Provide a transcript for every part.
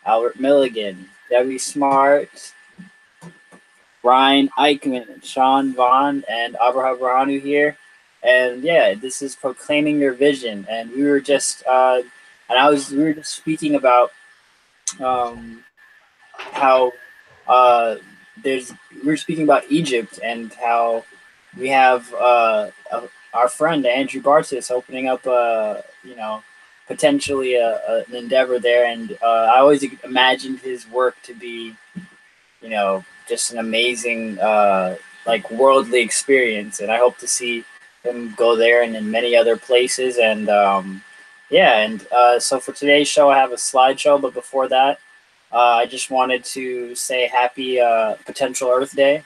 Albert Milligan, Debbie Smartt, Ryne, Eichman, Sean Vaughn, and Abraham Rahanu here. And yeah, this is Proclaiming Your Vision. And we were just, we were just speaking about um, how we were speaking about Egypt and how we have our friend Andrew Bartis opening up potentially an endeavor there, and I always imagined his work to be just an amazing like worldly experience, and I hope to see him go there and in many other places. And so for today's show I have a slideshow, but before that I just wanted to say happy potential Earth Day.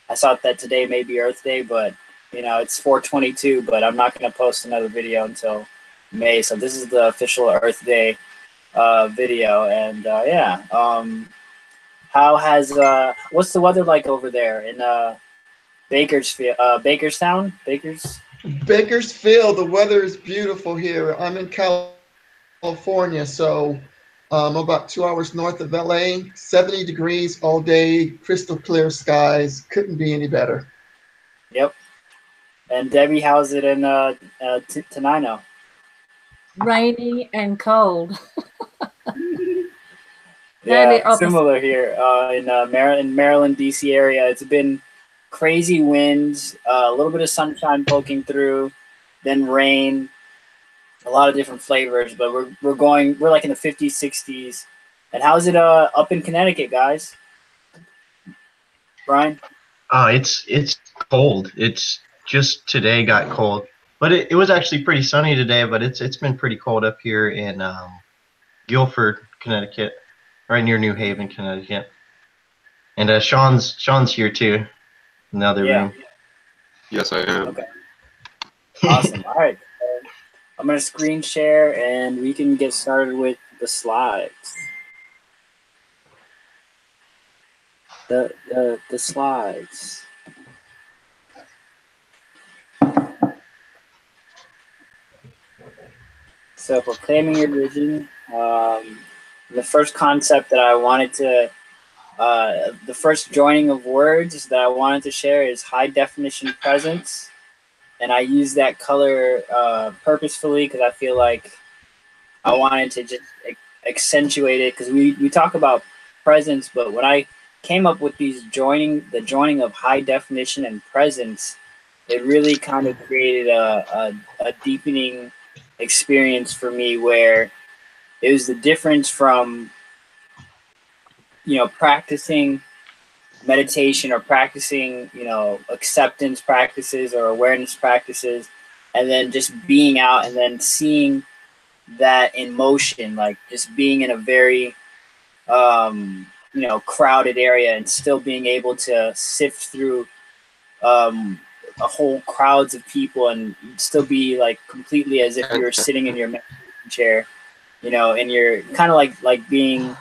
I thought that today may be Earth Day, but it's 4/22, but I'm not going to post another video until May. So this is the official Earth Day video. And how has what's the weather like over there in Bakerstown? Bakersfield, the weather is beautiful here. I'm in California, so about 2 hours north of LA. 70 degrees all day, crystal clear skies. Couldn't be any better. Yep. And Debbie, how's it in Tenino? Rainy and cold. Yeah, similar here in Maryland, DC area. It's been crazy winds, a little bit of sunshine poking through, then rain, a lot of different flavors. But we're like in the 50s, 60s. And how's it up in Connecticut, guys? Brian? It's cold. It's just today got cold, but it was actually pretty sunny today. But it's been pretty cold up here in Guilford, Connecticut, right near New Haven, Connecticut. And Sean's here too, in the other room. Yes, I am. Okay. Awesome. All right. I'm gonna screen share and we can get started with the slides. The slides. So Proclaiming Your Vision, the first concept that I wanted to, the first joining of words that I wanted to share is high definition presence. And I use that color purposefully because I feel like I wanted to just accentuate it, because we talk about presence, but when I came up with the joining of high definition and presence, it really kind of created a deepening experience for me, where it was the difference from practicing meditation or practicing acceptance practices or awareness practices, and then just being out and then seeing that in motion, like just being in a very crowded area and still being able to sift through a whole crowds of people and still be like completely as if you were sitting in your meditation chair, and you're kind of like being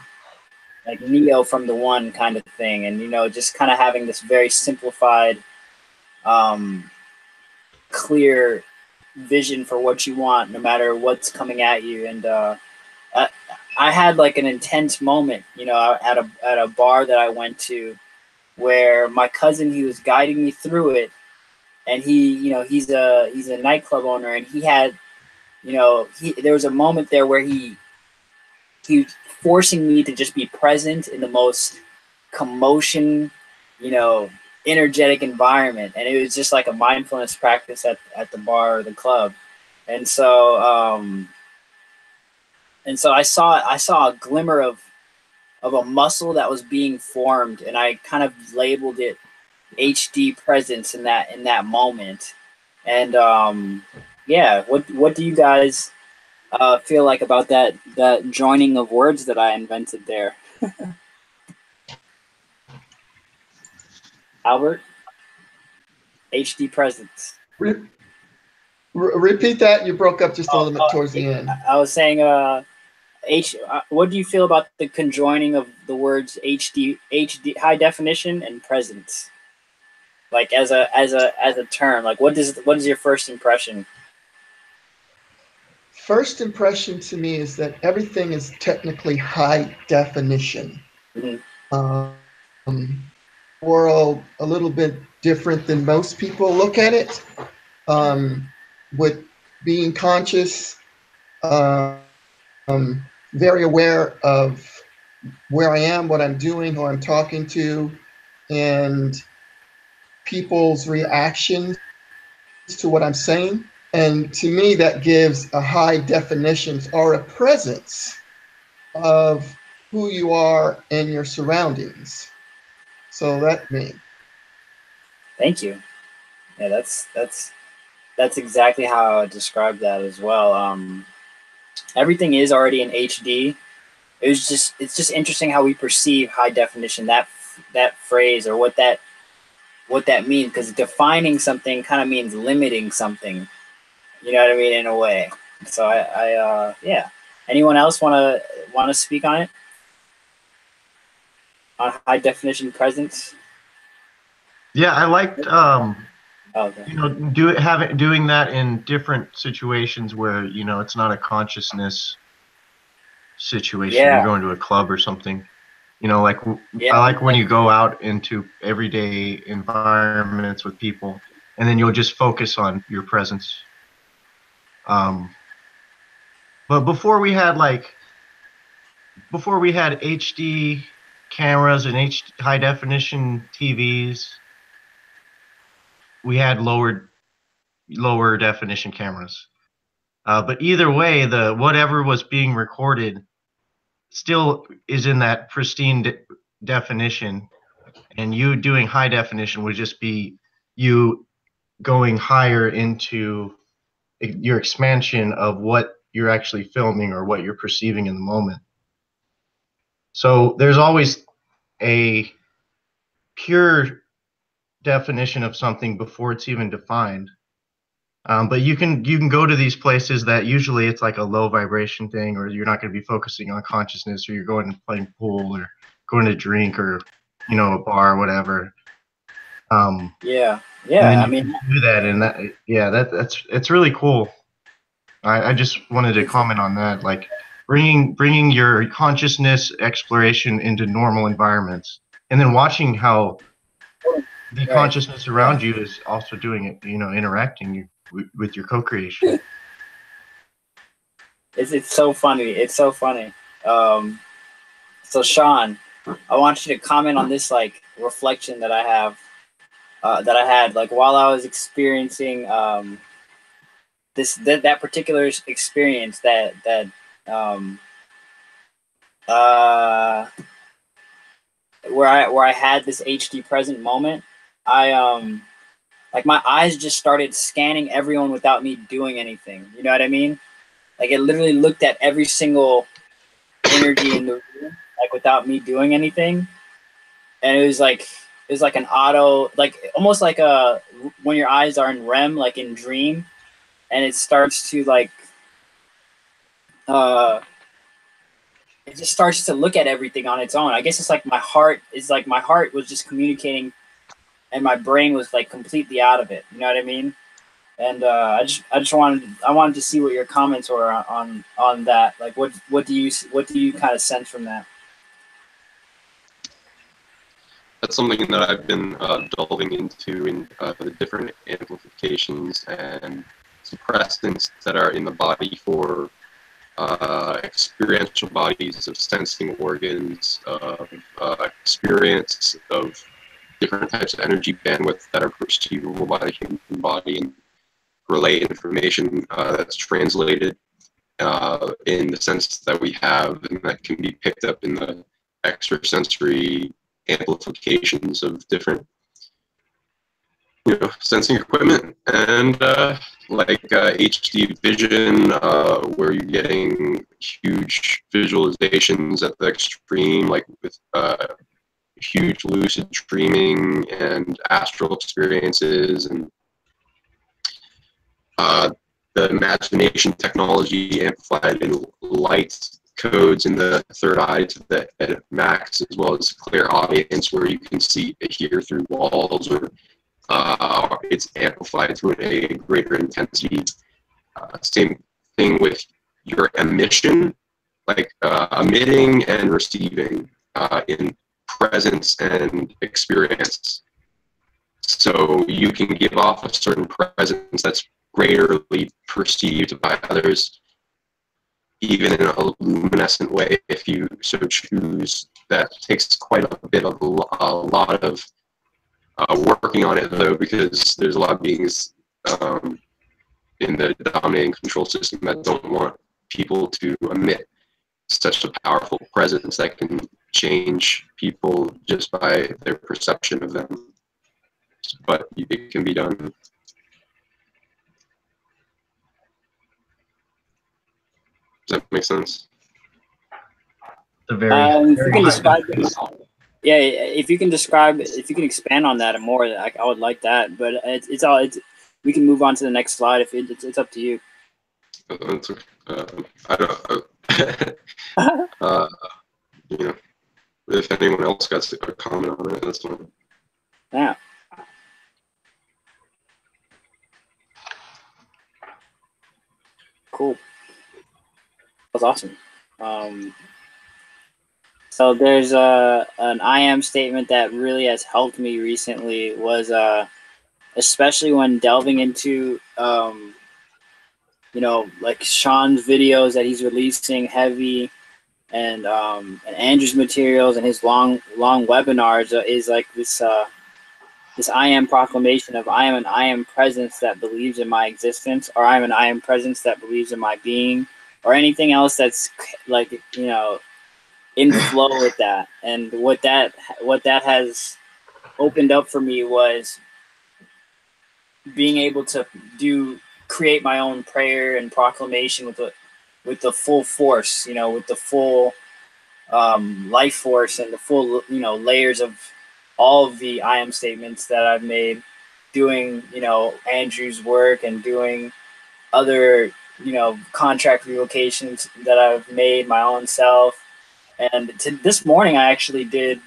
like Neo from The One kind of thing, and just kind of having this very simplified, clear vision for what you want, no matter what's coming at you. And I had like an intense moment, at a bar that I went to, where my cousin, he was guiding me through it, and he's a nightclub owner, and he had, there was a moment there where he was forcing me to just be present in the most commotion, energetic environment, and it was just like a mindfulness practice at the bar or the club. And so I saw a glimmer of a muscle that was being formed, and I kind of labeled it HD presence in that moment. And what do you guys feel like about that joining of words that I invented there? Albert? HD presence. Repeat that. You broke up just a little bit towards the end. I was saying, what do you feel about the conjoining of the words HD, high definition, and presence? Like as a term, like what is your first impression? first impression to me is that everything is technically high definition. World a little bit different than most people look at it. With being conscious, very aware of where I am, what I'm doing, who I'm talking to, and people's reactions to what I'm saying. And to me, that gives a high definition or a presence of who you are and your surroundings. So that me. Thank you. Yeah, that's exactly how I would describe that as well. Everything is already in HD. It's just interesting how we perceive high definition, that phrase, or what that means, because defining something kind of means limiting something. You know what I mean, in a way. So I yeah. Anyone else want to speak on it? On high definition presence? Yeah, I liked Okay. you know, doing that in different situations where, you know, it's not a consciousness situation. Yeah. You're going to a club or something. You know, like Yeah. I like when you go out into everyday environments with people, and then you'll just focus on your presence. But before we had HD cameras and high definition TVs, we had lower definition cameras. But either way, the whatever was being recorded still is in that pristine definition, and you doing high definition would just be you going higher into your expansion of what you're actually filming or what you're perceiving in the moment. So there's always a pure definition of something before it's even defined. But you can go to these places that usually it's like a low vibration thing, or you're not going to be focusing on consciousness, or you're going and playing pool, or going to drink, or, you know, a bar, or whatever. Yeah. And I then you mean, can do that, and it's really cool. I just wanted to comment on that, like bringing your consciousness exploration into normal environments, and then watching how the right. consciousness around you is also doing it, you know, interacting with your co-creation. It's so funny. It's so funny. So Sean, I want you to comment on this like reflection that I have, that I had like while I was experiencing that particular experience where I had this HD present moment. I like my eyes just started scanning everyone without me doing anything. You know what I mean? Like it literally looked at every single energy in the room, like without me doing anything. And it was like an auto, like almost like when your eyes are in REM, like in dream, and it starts to like it just starts to look at everything on its own. I guess it's like my heart was just communicating, and my brain was like completely out of it. You know what I mean? And I wanted to see what your comments were on that. Like, what do you kind of sense from that? That's something that I've been delving into in the different amplifications and suppressants that are in the body for experiential bodies of sensing organs, of experience of different types of energy bandwidth that are perceivable by the human body, and relay information that's translated in the sense that we have, and that can be picked up in the extrasensory amplifications of different, you know, sensing equipment, and like HD vision, where you're getting huge visualizations at the extreme, like with huge lucid dreaming and astral experiences, and the imagination technology amplified in light codes in the third eye to the max, as well as clear audience where you can see hear through walls, or it's amplified to a greater intensity. Same thing with your emission, like emitting and receiving in presence and experience. So you can give off a certain presence that's greaterly perceived by others, even in a luminescent way, if you so choose. That takes quite a bit of a lot of working on it, though, because there's a lot of beings in the dominating control system that don't want people to emit such a powerful presence that can change people just by their perception of them. But it can be done. Does that make sense? The very, If you very can high describe definition. yeah, if you can describe, if you can expand on that more, I would like that. But we can move on to the next slide if it's up to you. I don't. You know, if anyone else got a comment on it, that's fine. Yeah. Cool. That was awesome. So there's an I am statement that really has helped me recently was especially when delving into like Sean's videos that he's releasing heavy and Andrew's materials and his long webinars is like this I am proclamation of I am an I am presence that believes in my existence, or I am an I am presence that believes in my being, or anything else that's like in flow with that. And what that has opened up for me was being able to create my own prayer and proclamation with the full force, with the full life force and the full layers of all of the I am statements that I've made, doing Andrew's work and doing other contract revocations that I've made my own self. And this morning I actually did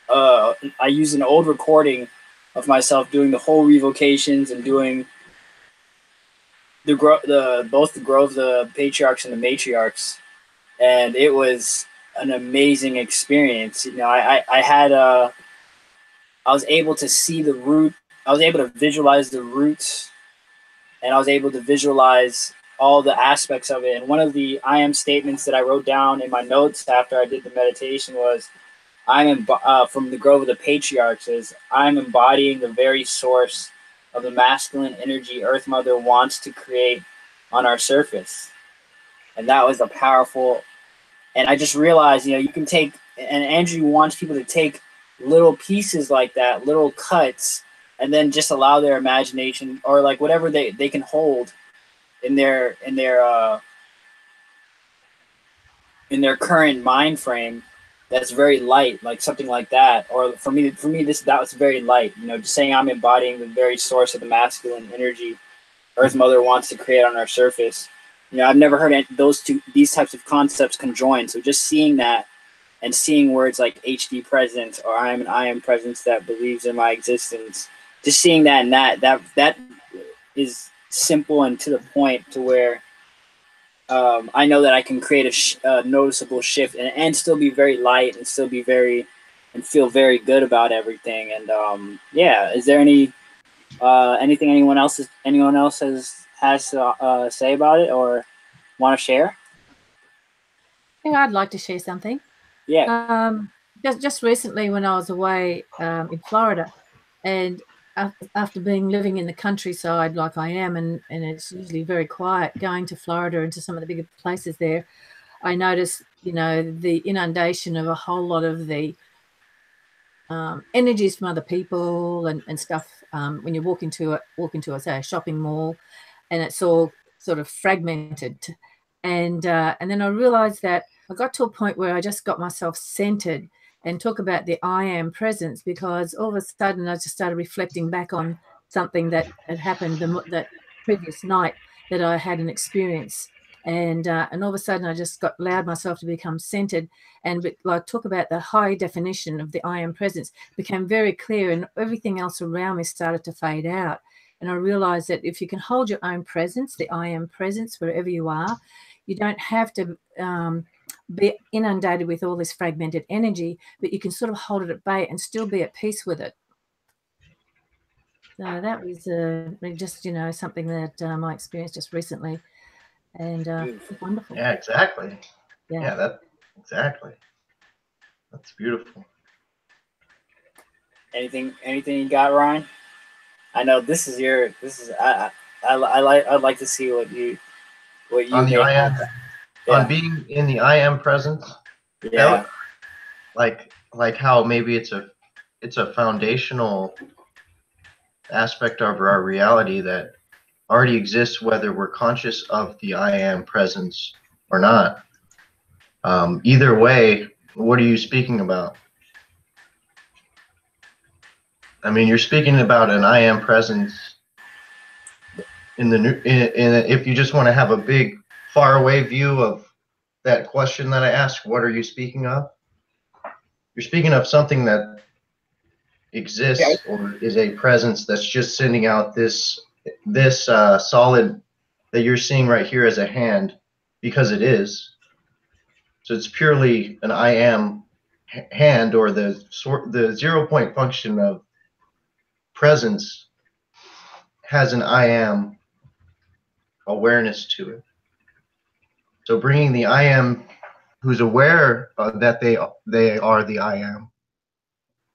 I used an old recording of myself doing the whole revocations and doing both the grove, the patriarchs and the matriarchs, and it was an amazing experience. I was able to see the root. I was able to visualize the roots, and I was able to visualize all the aspects of it. And one of the I am statements that I wrote down in my notes after I did the meditation was, from the Grove of the Patriarchs, is I'm embodying the very source of the masculine energy Earth Mother wants to create on our surface. And that was a powerful, and I just realized, you can take, and Andrew wants people to take little pieces like that, little cuts, and then just allow their imagination, or like whatever they can hold in their current mind frame that's very light, like something like that. Or for me that was very light, just saying I'm embodying the very source of the masculine energy Earth Mother wants to create on our surface. I've never heard these types of concepts conjoined. So just seeing that and seeing words like HD presence, or I am presence that believes in my existence, just seeing that, and that is simple and to the point, to where I know that I can create a noticeable shift and still be very light and still be and feel very good about everything. And is there anything anyone else has to say about it or want to share? Yeah, I'd like to share something. Yeah. Just recently when I was away in Florida, and after living in the countryside like I am, and it's usually very quiet, going to Florida and to some of the bigger places there, I noticed, the inundation of a whole lot of the energies from other people and stuff. When you walk into say a shopping mall, and it's all sort of fragmented, and then I realized that I got to a point where I just got myself centered and talk about the I am presence, because all of a sudden I just started reflecting back on something that had happened that previous night, that I had an experience. And all of a sudden I just allowed myself to become centered, and like talk about the high definition of the I am presence became very clear, and everything else around me started to fade out. And I realized that if you can hold your own presence, the I am presence, wherever you are, you don't have to be inundated with all this fragmented energy, but you can sort of hold it at bay and still be at peace with it. So that was just, something that I experienced just recently, and wonderful. Yeah, exactly. Yeah, Exactly. That's beautiful. Anything you got, Ryne? I know this is I'd like to see what you On the may I am, have. Yeah. on being in the I am presence. Yeah. Like how maybe it's a foundational aspect of our reality that already exists, whether we're conscious of the I am presence or not. Either way, what are you speaking about? I mean, you're speaking about an I am presence in the if you just want to have a big, far away view of that question that I asked, what are you speaking of? You're speaking of something that exists or is a presence that's just sending out this solid that you're seeing right here as a hand, because it is. So it's purely an I am hand, or the 0 point function of presence has an I am awareness to it. So bringing the I am who's aware that they are the I am,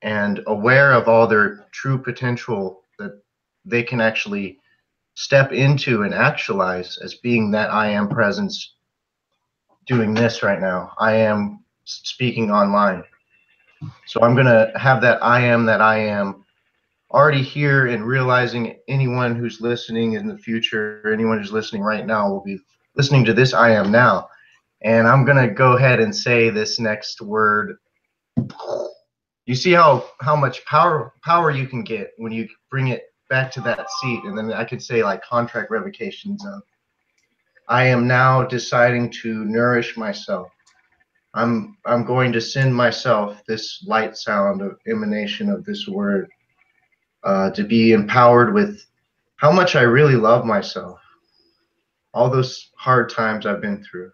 and aware of all their true potential that they can actually step into and actualize as being that I am presence doing this right now. I am speaking online. So I'm going to have that I am already here, and realizing anyone who's listening in the future, anyone who's listening right now will be listening to this I am now. And I'm going to go ahead and say this next word. You see how much power you can get when you bring it back to that seat. And then I could say like contract revocations of, I am now deciding to nourish myself. I'm going to send myself this light sound of emanation of this word to be empowered with how much I really love myself. All those hard times I've been through,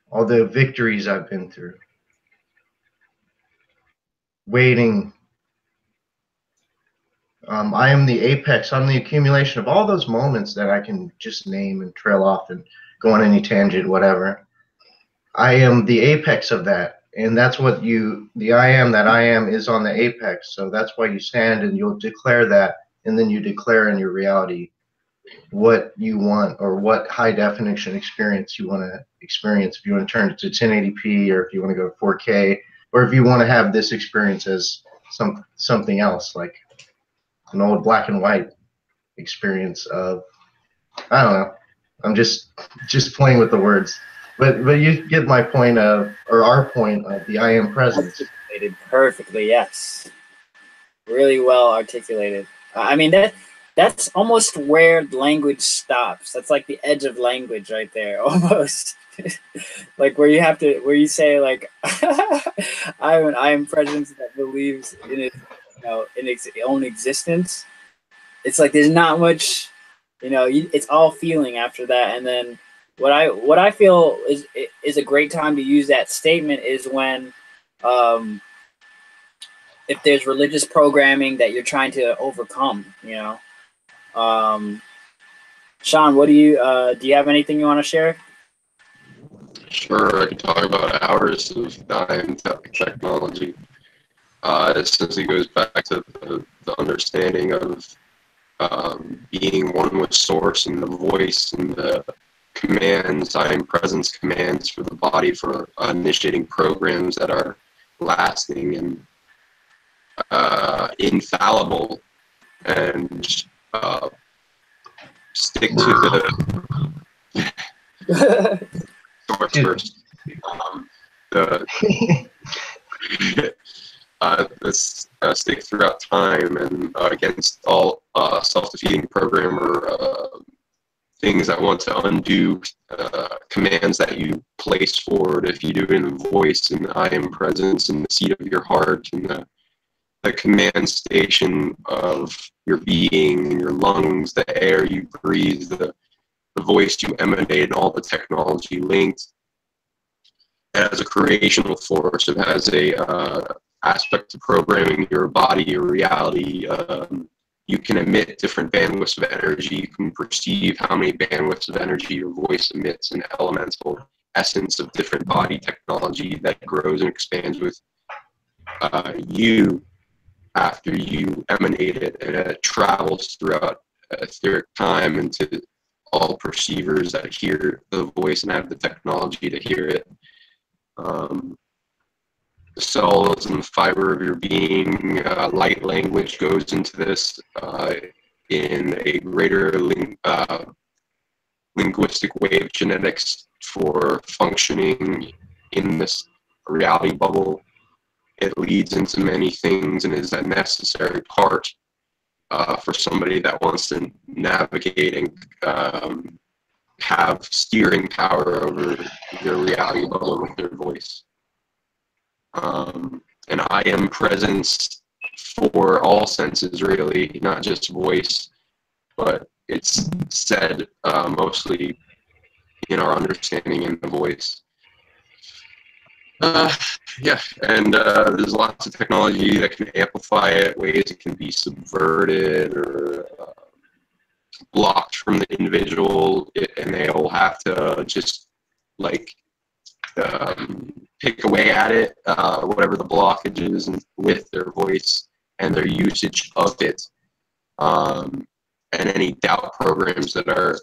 all the victories I've been through, waiting. I am the apex. I'm the accumulation of all those moments that I can just name and trail off and go on any tangent, whatever. I am the apex of that. And that's what the I am that I am is on the apex. So that's why you stand and you'll declare that. And then you declare in your reality what you want, or what high definition experience you want to experience. If you want to turn it to 1080p, or if you want to go to 4K, or if you want to have this experience as something else, like an old black and white experience of, I don't know. I'm just playing with the words. But you get my point of, or our point of the I am presence. Articulated perfectly, yes. Really well articulated. I mean, that's almost where language stops. That's like the edge of language right there, almost. Like where you say like, I am presence that believes in it, in its own existence. It's like there's not much, it's all feeling after that. And then what I feel is a great time to use that statement is when, if there's religious programming that you're trying to overcome, Sean, what do you have anything you want to share? Sure, I could talk about hours of time technology. It simply goes back to the understanding of being one with source, and the voice, and the commands, I am presence commands for the body, for initiating programs that are lasting and infallible, and stick to the source first. Stick throughout time, and against all self-defeating program or things that want to undo commands that you place forward. If you do it in voice, and I am presence, in the seat of your heart, and the the command station of your being, your lungs, the air you breathe, the voice you emanate, and all the technology linked. It has a creational force. It has a aspect of programming your body, your reality. You can emit different bandwidths of energy. You can perceive how many bandwidths of energy your voice emits, an elemental essence of different body technology that grows and expands with you after you emanate it, and it travels throughout etheric time into all perceivers that hear the voice and have the technology to hear it. The cells and the fiber of your being, light language goes into this in a greater linguistic way of genetics for functioning in this reality bubble. It leads into many things and is a necessary part for somebody that wants to navigate and have steering power over their reality bubble with their voice. And I am presence for all senses, really, not just voice, but it's said mostly in our understanding in the voice. Yeah, and there's lots of technology that can amplify it, ways it can be subverted or blocked from the individual, and they'll have to just like pick away at it, whatever the blockage is, with their voice and their usage of it, and any doubt programs that are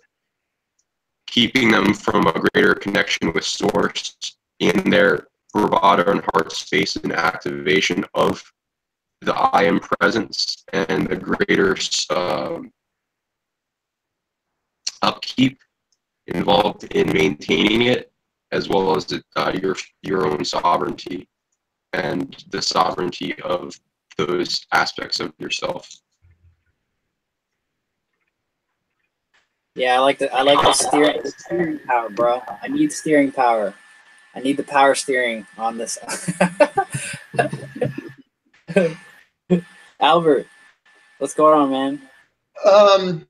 keeping them from a greater connection with source in their bravado and heart space and activation of the I am presence and the greater upkeep involved in maintaining it, as well as your own sovereignty and the sovereignty of those aspects of yourself. Yeah, I like the steering power, bro. I need steering power. I need the power steering on this. Albert, what's going on, man? I am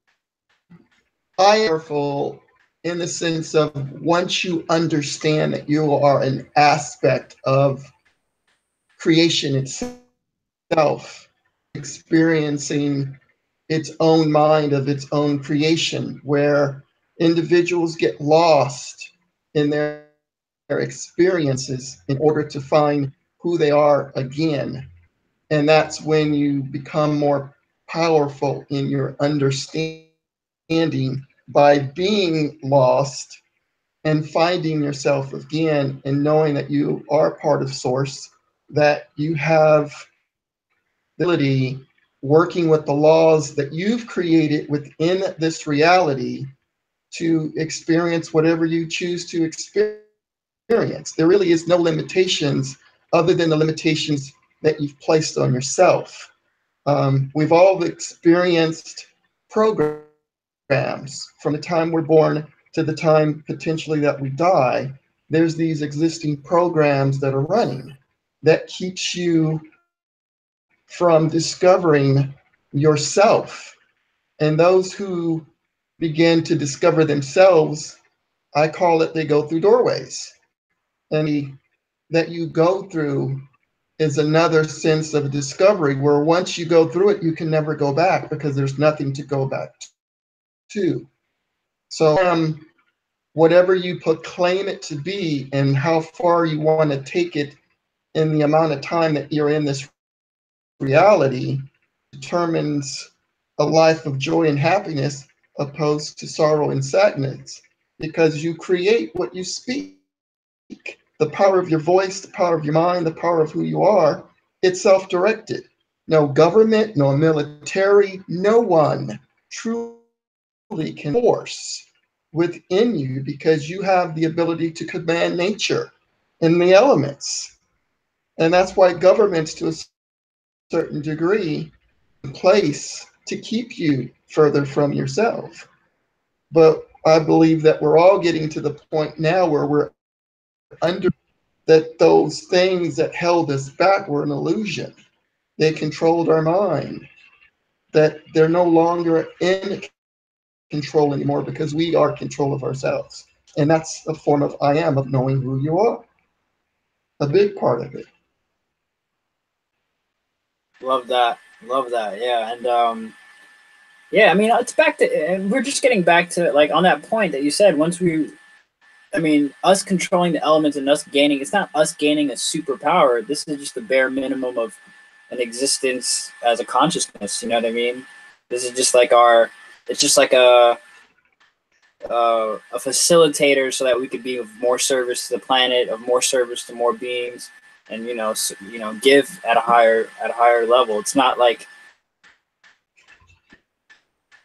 powerful in the sense of once you understand that you are an aspect of creation itself, experiencing its own mind of its own creation, where individuals get lost in their experiences in order to find who they are again. And that's when you become more powerful in your understanding by being lost and finding yourself again and knowing that you are part of source, that you have the ability working with the laws that you've created within this reality to experience whatever you choose to experience. There really is no limitations other than the limitations that you've placed on yourself. We've all experienced programs from the time we're born to the time potentially that we die. There's these existing programs that are running that keeps you from discovering yourself. And those who begin to discover themselves, I call it they go through doorways. And that you go through is another sense of discovery where once you go through it, you can never go back because there's nothing to go back to. So whatever you proclaim it to be and how far you want to take it in the amount of time that you're in this reality determines a life of joy and happiness opposed to sorrow and sadness, because you create what you speak. The power of your voice, the power of your mind, the power of who you are, it's self-directed. No government, no military, no one truly can force within you, because you have the ability to command nature and the elements. And that's why governments, to a certain degree, in place to keep you further from yourself. But I believe that we're all getting to the point now where we're under that those things that held us back were an illusion. they controlled our mind, that they're no longer in control anymore because we are control of ourselves. And that's a form of I am, of knowing who you are. A big part of it. Love that. Love that. Yeah. And yeah, I mean, it's back to, we're just getting back to, like, on that point that you said, I mean, us controlling the elements and us gaining, it's not us gaining a superpower. This is just the bare minimum of an existence as a consciousness. You know what I mean? This is just like it's just like a facilitator so that we could be of more service to the planet, of more service to more beings, and give at a higher level. It's not like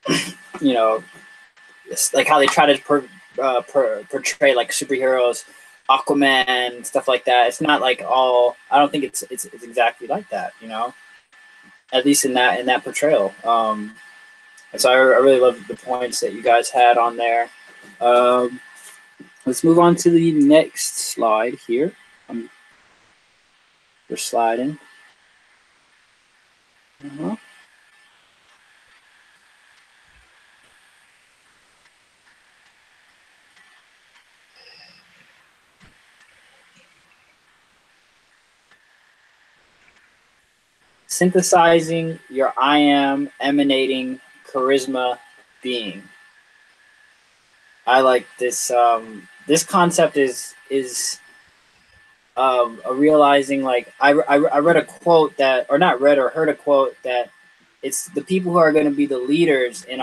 it's like how they try to portray like superheroes, Aquaman, stuff like that. It's not like all. I don't think it's exactly like that. At least in that portrayal. And so I really love the points that you guys had on there. Let's move on to the next slide here. We're sliding. Synthesizing your I am emanating charisma being. I like this. This concept is a realizing, like I read a quote that, or not read or heard a quote that it's the people who are going to be the leaders in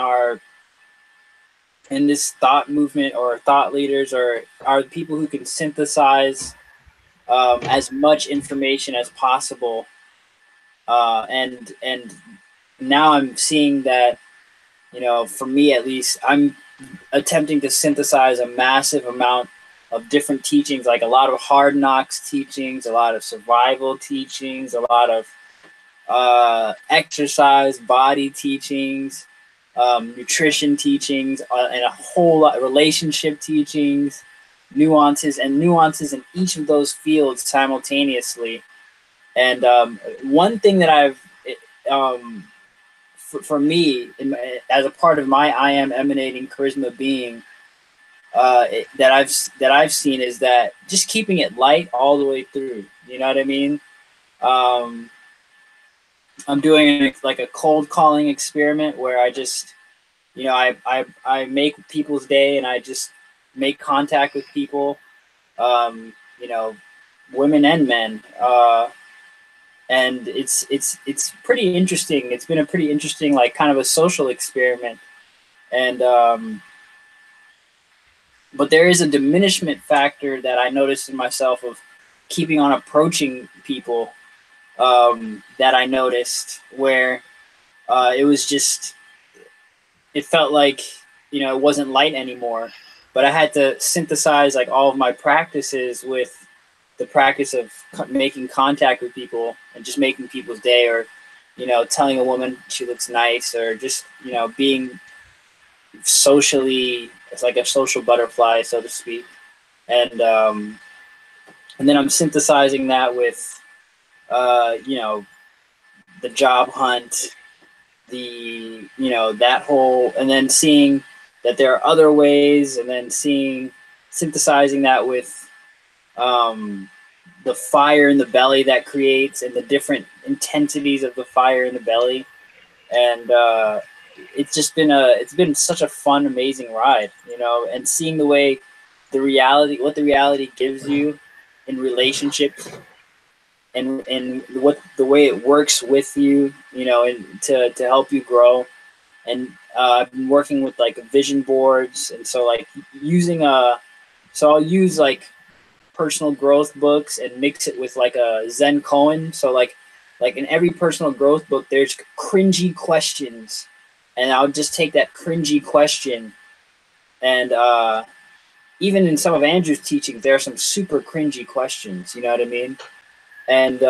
this thought movement, or thought leaders, or are the people who can synthesize as much information as possible. And now I'm seeing that, for me at least, I'm attempting to synthesize a massive amount of different teachings, like a lot of hard knocks teachings, a lot of survival teachings, a lot of exercise, body teachings, nutrition teachings, and a whole lot of relationship teachings, nuances in each of those fields simultaneously. And one thing that for me, as a part of my I am emanating charisma being, that I've seen is that just keeping it light all the way through. You know what I mean? I'm doing like a cold calling experiment where I just, I make people's day, and I just make contact with people, women and men. And it's pretty interesting. It's been a pretty interesting, like, kind of a social experiment. And but there is a diminishment factor that I noticed in myself of keeping on approaching people, that I noticed, where it felt like, it wasn't light anymore. But I had to synthesize, like, all of my practices with the practice of making contact with people and just making people's day, or, telling a woman she looks nice, or just, being socially, it's like a social butterfly, so to speak. And then I'm synthesizing that with, the job hunt, that whole, and then seeing that there are other ways, and then synthesizing that with, the fire in the belly that creates, and the different intensities of the fire in the belly. And it's been such a fun, amazing ride, and seeing the way what the reality gives you in relationships, and what the way it works with you, and to help you grow. And I've been working with, like, vision boards, and so, like, I'll use, like, personal growth books and mix it with, like, a Zen koan. So like in every personal growth book, there's cringy questions, and I'll just take that cringy question, and even in some of Andrew's teachings, there are some super cringy questions. You know what I mean? And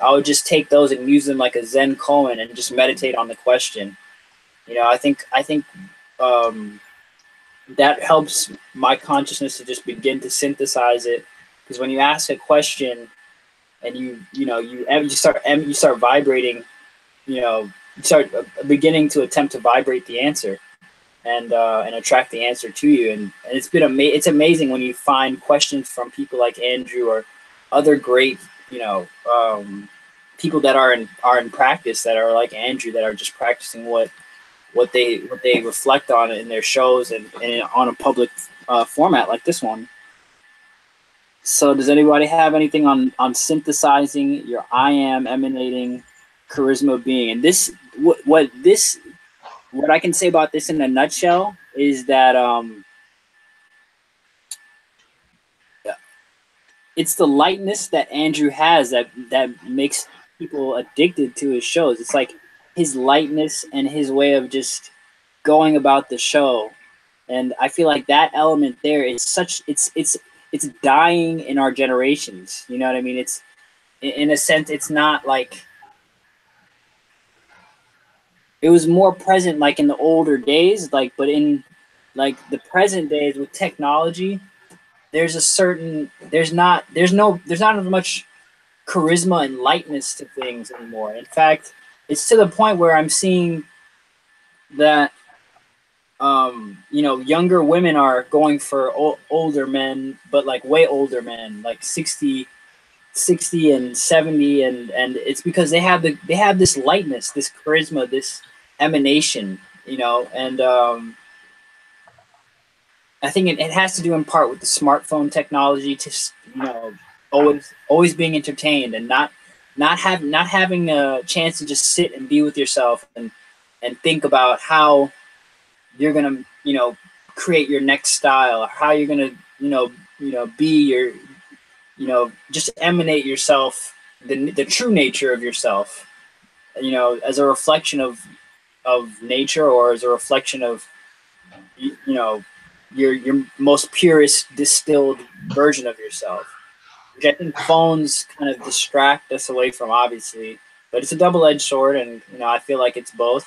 I'll just take those and use them like a Zen koan and just meditate on the question. I think that helps my consciousness to just begin to synthesize it, because when you ask a question, and you start vibrating, you start beginning to attempt to vibrate the answer, and attract the answer to you. And it's amazing when you find questions from people like Andrew or other great people that are in practice, that are like Andrew, that are just practicing what they reflect on in their shows and on a public format like this one. So does anybody have anything on synthesizing your I am emanating charisma being? And this what I can say about this in a nutshell is that it's the lightness that Andrew has that makes people addicted to his shows. It's like his lightness and his way of just going about the show. And I feel like that element there is it's dying in our generations. You know what I mean? It's, in a sense, it's not like, it was more present like in the older days, like, but in like the present days with technology, there's not as much charisma and lightness to things anymore. In fact, it's to the point where I'm seeing that younger women are going for older men, but like way older men, like 60 and 70, and it's because they have this lightness, this charisma, this emanation, and I think it has to do in part with the smartphone technology, to always being entertained and not having a chance to just sit and be with yourself and think about how you're gonna create your next style, or how you're gonna be your just emanate yourself, the true nature of yourself, as a reflection of nature, or as a reflection of your most purest distilled version of yourself, which I think phones kind of distract us away from, obviously, but it's a double-edged sword, and I feel like it's both.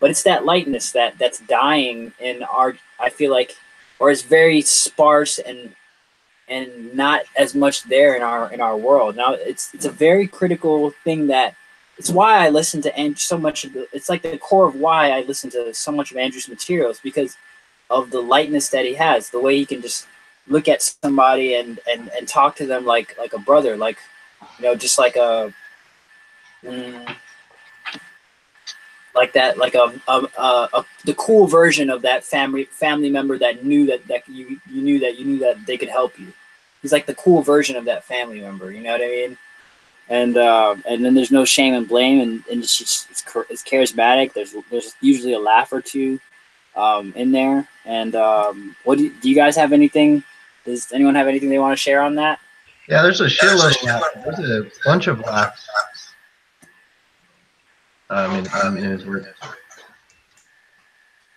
But it's that lightness that's dying in our, I feel like, or is very sparse and not as much there in our world. Now it's a very critical thing, that it's why I listen to Andrew so much. It's like the core of why I listen to so much of Andrew's materials, because of the lightness that he has, the way he can just look at somebody and talk to them like a brother, like just like a like that, like the cool version of that family member that knew that you knew that they could help you. He's like the cool version of that family member, you know what I mean? And then there's no shame and blame, and it's charismatic. There's usually a laugh or two in there. And what do you guys have anything? Does anyone have anything they want to share on that? Yeah, there's a shitload of laughs. There's a bunch of laughs. In his work.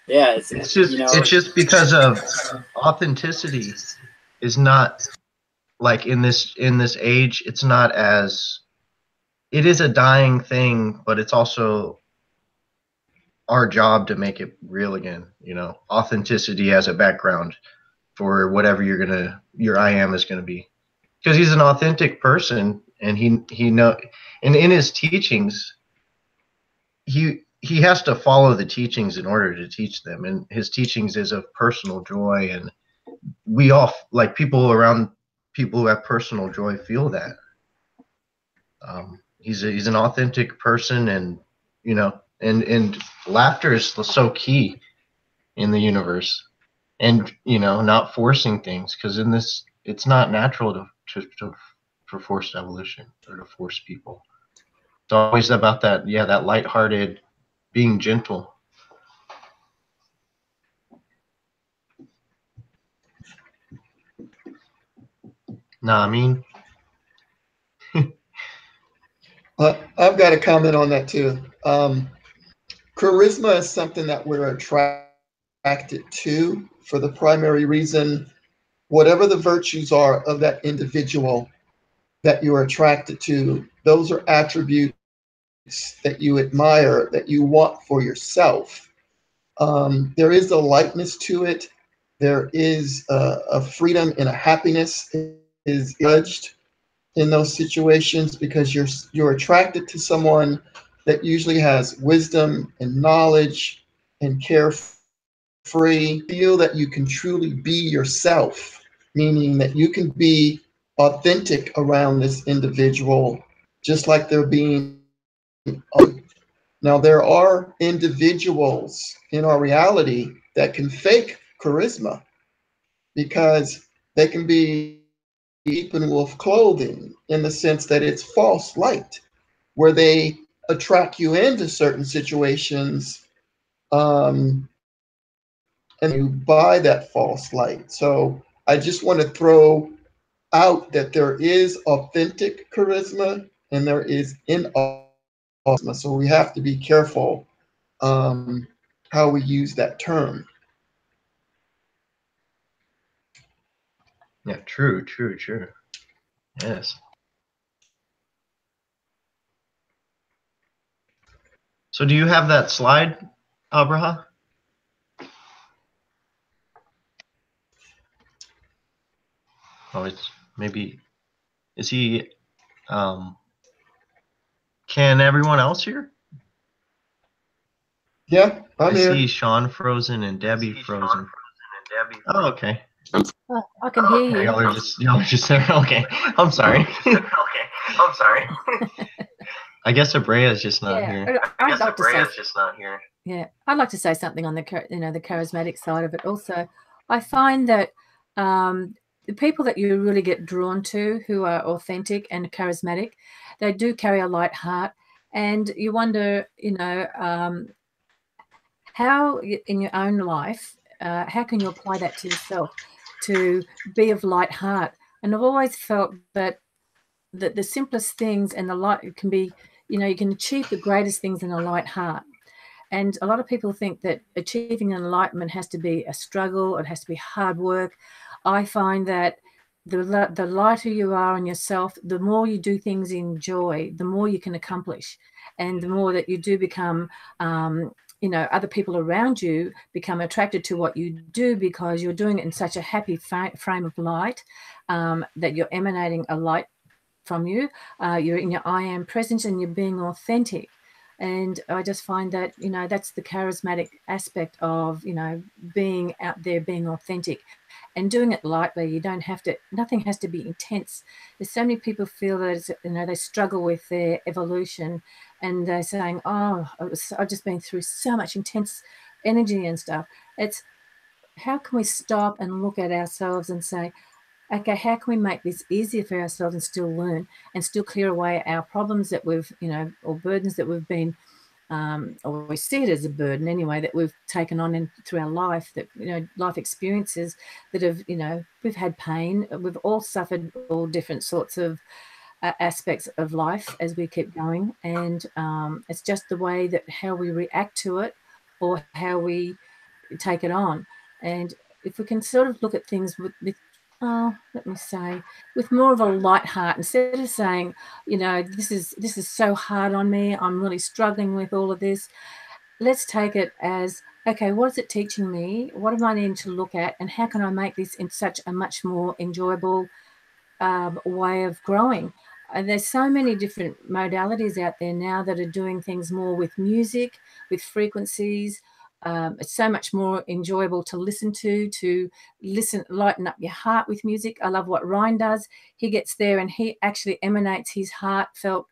Yeah, it's just because of authenticity is not, like, in this age, it's not as, it is a dying thing, but it's also our job to make it real again. Authenticity as a background for whatever your I am is gonna be, because he's an authentic person, and he know, and in his teachings, he has to follow the teachings in order to teach them, and his teachings is of personal joy, and we all, like, people who have personal joy, feel that. He's an authentic person, and and laughter is so key in the universe, and not forcing things, because in this, it's not natural for forced evolution, or to force people. It's always about that lighthearted, being gentle. Nah, I mean, I've got a comment on that too. Charisma is something that we're attracted to for the primary reason, whatever the virtues are of that individual that you're attracted to, those are attributes that you admire, that you want for yourself. There is a lightness to it. There is a freedom and a happiness is judged. in those situations because you're attracted to someone that usually has wisdom and knowledge and carefree. Feel that you can truly be yourself, meaning that you can be authentic around this individual, just like they're being. Now, there are individuals in our reality that can fake charisma because they can be in wolf clothing in the sense that it's false light, where they attract you into certain situations, and you buy that false light. So I just want to throw out that there is authentic charisma and there is inauthentic charisma. So we have to be careful how we use that term. Yeah, true. Yes. So do you have that slide, Abraha? Oh, it's maybe, is he, can everyone else hear? Yeah, I'm I here. see Sean frozen and Debbie frozen. Oh, okay. Oh, I can hear you. Y'all are just there. Okay. I'm sorry. I guess Abrea is just not here. I'd like to say, yeah, I'd like to say something on the the charismatic side of it. Also, I find that the people that you really get drawn to, who are authentic and charismatic, they do carry a light heart, and you wonder, how in your own life, how can you apply that to yourself to be of light heart? And I've always felt that the simplest things and the light can be, you can achieve the greatest things in a light heart. And a lot of people think that achieving enlightenment has to be a struggle, it has to be hard work. I find that the lighter you are on yourself, the more you do things in joy, the more you can accomplish, and the more that you do become, other people around you become attracted to what you do because you're doing it in such a happy frame of light, that you're emanating a light from you. You're in your I am presence and you're being authentic. And I just find that, that's the charismatic aspect of, being out there, being authentic and doing it lightly. You don't have to, nothing has to be intense. There's so many people feel that, it's, they struggle with their evolution and they're saying, oh, I've just been through so much intense energy and stuff. It's how can we stop and look at ourselves and say, okay, how can we make this easier for ourselves and still learn and still clear away our problems that we've, or burdens that we've been, or we see it as a burden anyway, that we've taken on in through our life, that, life experiences that have, we've had pain. We've all suffered all different sorts of aspects of life as we keep going. And it's just the way that how we react to it or how we take it on. And if we can sort of look at things with let me say, with more of a light heart, instead of saying, this is so hard on me, I'm really struggling with all of this. Let's take it as, okay, what is it teaching me? What am I needing to look at? And how can I make this in such a much more enjoyable way of growing? And there's so many different modalities out there now that are doing things more with music, with frequencies. It's so much more enjoyable to listen to listen, lighten up your heart with music. I love what Ryne does. He gets there and he actually emanates his heartfelt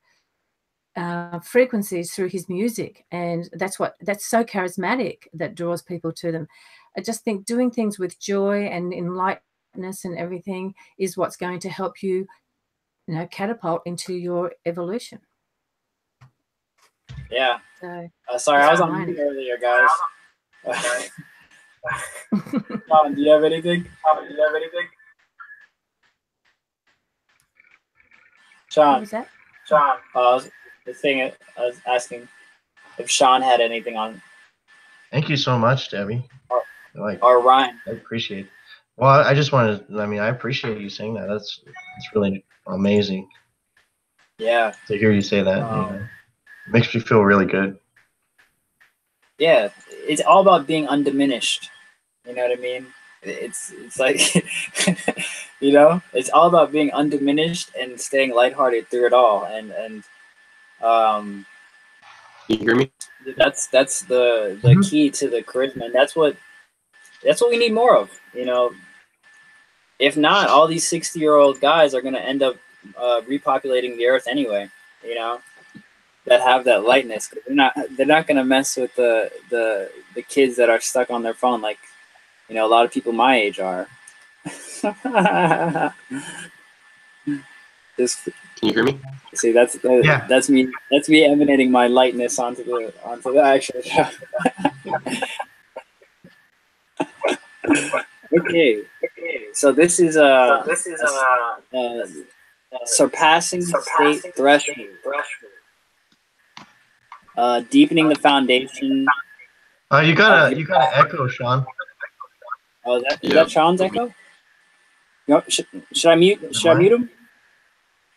frequencies through his music. And that's so charismatic that draws people to them. I just think doing things with joy and enlightenment and everything is what's going to help you, catapult into your evolution. Yeah. So, sorry, I was on mute earlier, guys. Sean, do you have anything? Sean. What was that? I was asking if Sean had anything on. Thank you so much, Debbie. Or Ryne. I appreciate it. Well, I just wanted to, I appreciate you saying that. It's really amazing. Yeah. To hear you say that. It makes me feel really good. Yeah, it's all about being undiminished. You know what I mean? It's like You know, it's all about being undiminished and staying lighthearted through it all. And um, Can you hear me? that's the key to the charisma, and that's what we need more of. You know, if not, all these 60-year-old guys are going to end up repopulating the earth anyway. You know, that have that lightness. They're not going to mess with the kids that are stuck on their phone like, you know, a lot of people my age are. Just Can you hear me? see, that's me. That's me emanating my lightness onto the actual show. Okay. So this is surpassing state threshold. Deepening the foundation. You gotta echo, Sean. Oh, is that Sean's echo? You know, should I mute? Should I mute him?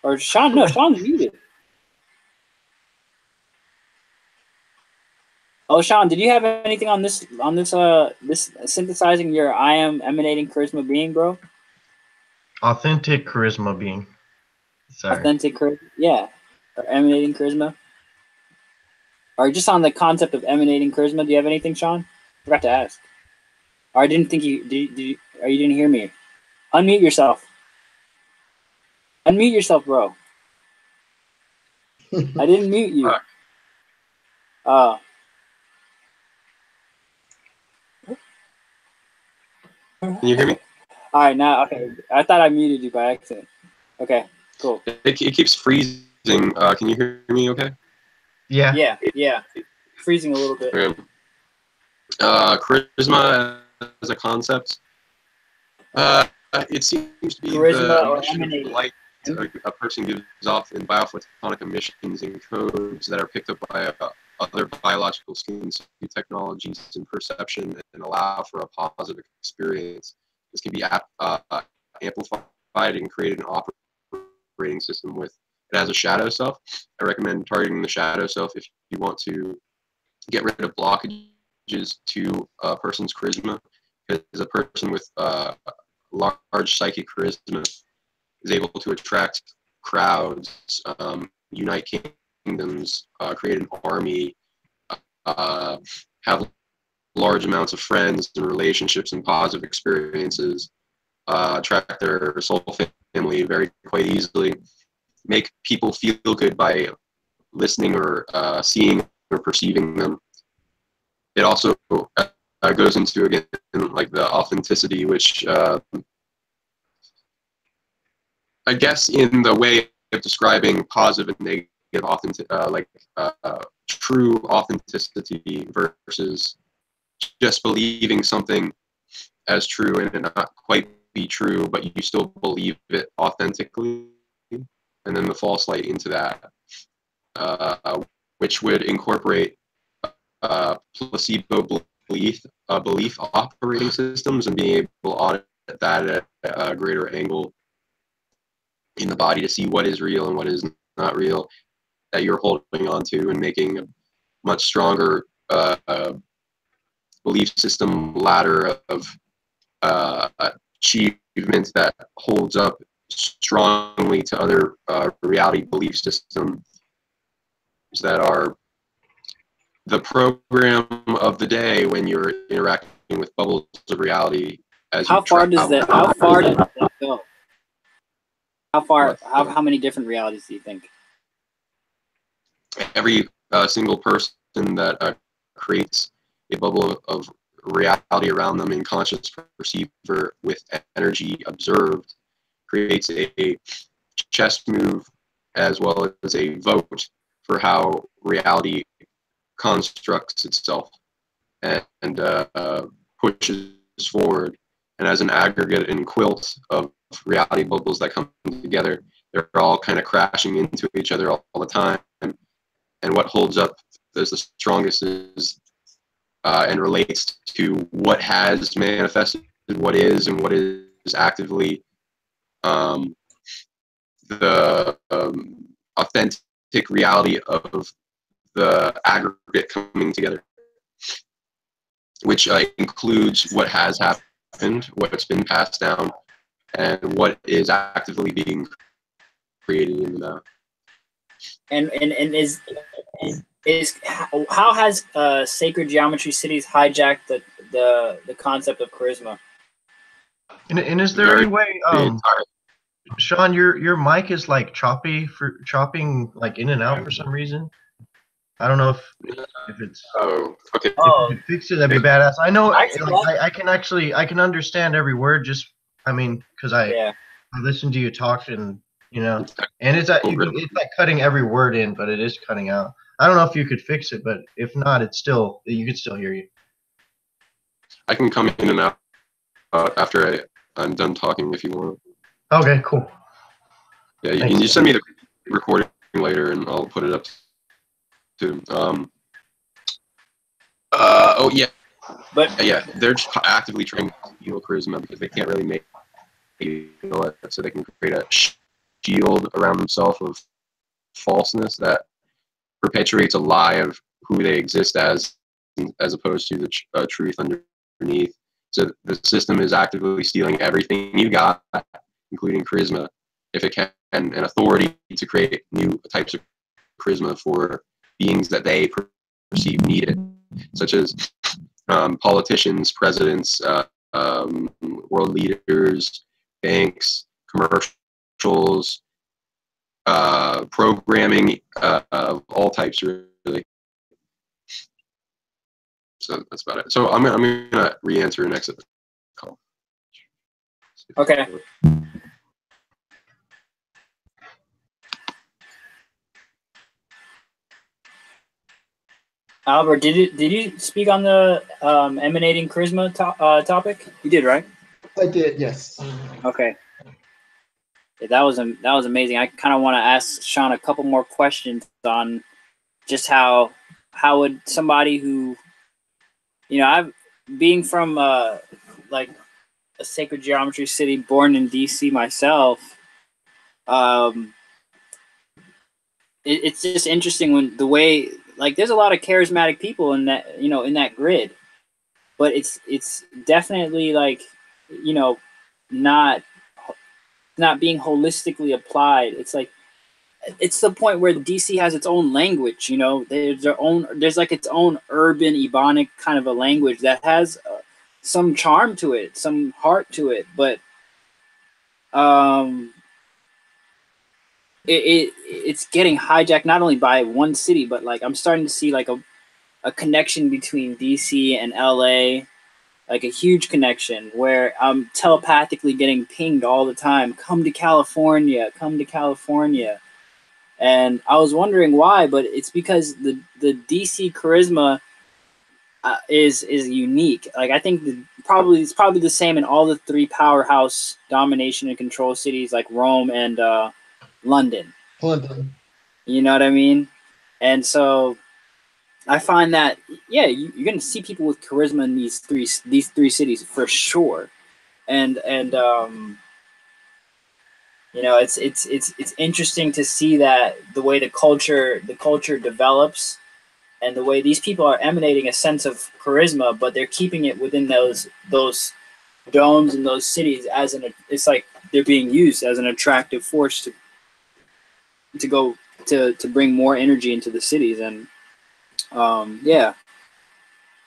Or Sean? No, Sean's muted. Oh, Sean, did you have anything on this this synthesizing your I am emanating charisma being, bro? Authentic charisma being. Sorry. Authentic charisma, yeah, or emanating charisma, or just on the concept of emanating charisma. Do you have anything, Sean? Forgot to ask. Or I didn't think you did. Or you didn't hear me? Unmute yourself. Unmute yourself, bro. I didn't mute you. Can you hear me? All right, now, okay. I thought I muted you by accident. Okay, cool. It keeps freezing. Can you hear me okay? Yeah. Yeah. Freezing a little bit. Okay. Charisma as a concept. It seems to be Charisma or the emanating. light a person gives off in biophotonic emissions and codes that are picked up by other biological skins, technologies, and perception, and allow for a positive experience. This can be amplified and create an operating system with it as a shadow self. I recommend targeting the shadow self if you want to get rid of blockages to a person's charisma, because a person with large psychic charisma is able to attract crowds, unite kingdoms, create an army, have large amounts of friends and relationships and positive experiences, attract their soul family quite easily, make people feel good by listening or seeing or perceiving them. It also goes into, again, like the authenticity, which I guess in the way of describing positive and negative true authenticity versus just believing something as true and it not quite be true, but you still believe it authentically, and then the false light into that, which would incorporate placebo belief operating systems and being able to audit that at a greater angle in the body to see what is real and what is not real that you're holding on to, and making a much stronger belief system ladder of achievements that holds up strongly to other reality belief systems that are the program of the day when you're interacting with bubbles of reality. How far does that go? How many different realities do you think? Every single person that creates a bubble of reality around them in conscious perceiver with energy observed creates a chess move as well as a vote for how reality constructs itself and pushes forward. And as an aggregate and quilt of reality bubbles that come together, they're all kind of crashing into each other all the time. And what holds up as the strongest is and relates to what has manifested, what is, and what is actively the authentic reality of the aggregate coming together, which includes what has happened, what's been passed down, and what is actively being created in that. And is how has Sacred Geometry Cities hijacked the concept of charisma? And is there any way, Sean, your mic is like chopping like in and out for some reason? I don't know if it's. Oh, okay. If you could fix it, that'd be badass. I know, I can understand every word. Just, I mean, because I listen to you talk, and and it's like cutting every word in, but it is cutting out. I don't know if you could fix it, but if not, you could still hear you. I can come in and out after I'm done talking if you want. Okay, cool. Yeah, you can just send me the recording later, and I'll put it up too. Oh yeah, but yeah, they're just actively trying to steal charisma because they can't really make it, so they can create a shield around themselves of falseness that perpetuates a lie of who they exist as opposed to the truth underneath. So the system is actively stealing everything you got, including charisma, if it can, and authority to create new types of charisma for beings that they perceive needed, such as politicians, presidents, world leaders, banks, commercials, programming of all types, really. So that's about it. So I'm gonna re-answer and exit the call. Okay. Albert, did you speak on the emanating charisma topic? You did, right? I did, yes. Okay. Yeah, that was amazing. I kind of want to ask Sean a couple more questions on just how would somebody who, I've being from like a Sacred Geometry City, born in DC myself. It's just interesting when the way, like, there's a lot of charismatic people in that, in that grid, but it's definitely like, not being holistically applied. It's like, it's the point where DC has its own language, there's like its own urban ebonic kind of a language that has some charm to it, some heart to it, but it's getting hijacked not only by one city, but like I'm starting to see like a connection between DC and LA, like a huge connection where I'm telepathically getting pinged all the time. Come to California, come to California. And I was wondering why, but it's because the DC charisma is unique. Like I think it's probably the same in all the three powerhouse domination and control cities like Rome and London. You know what I mean? And so I find that you're gonna see people with charisma in these three cities for sure. And it's interesting to see that the way the culture develops and the way these people are emanating a sense of charisma, but they're keeping it within those domes and those cities it's like they're being used as an attractive force to go to bring more energy into the cities. And let's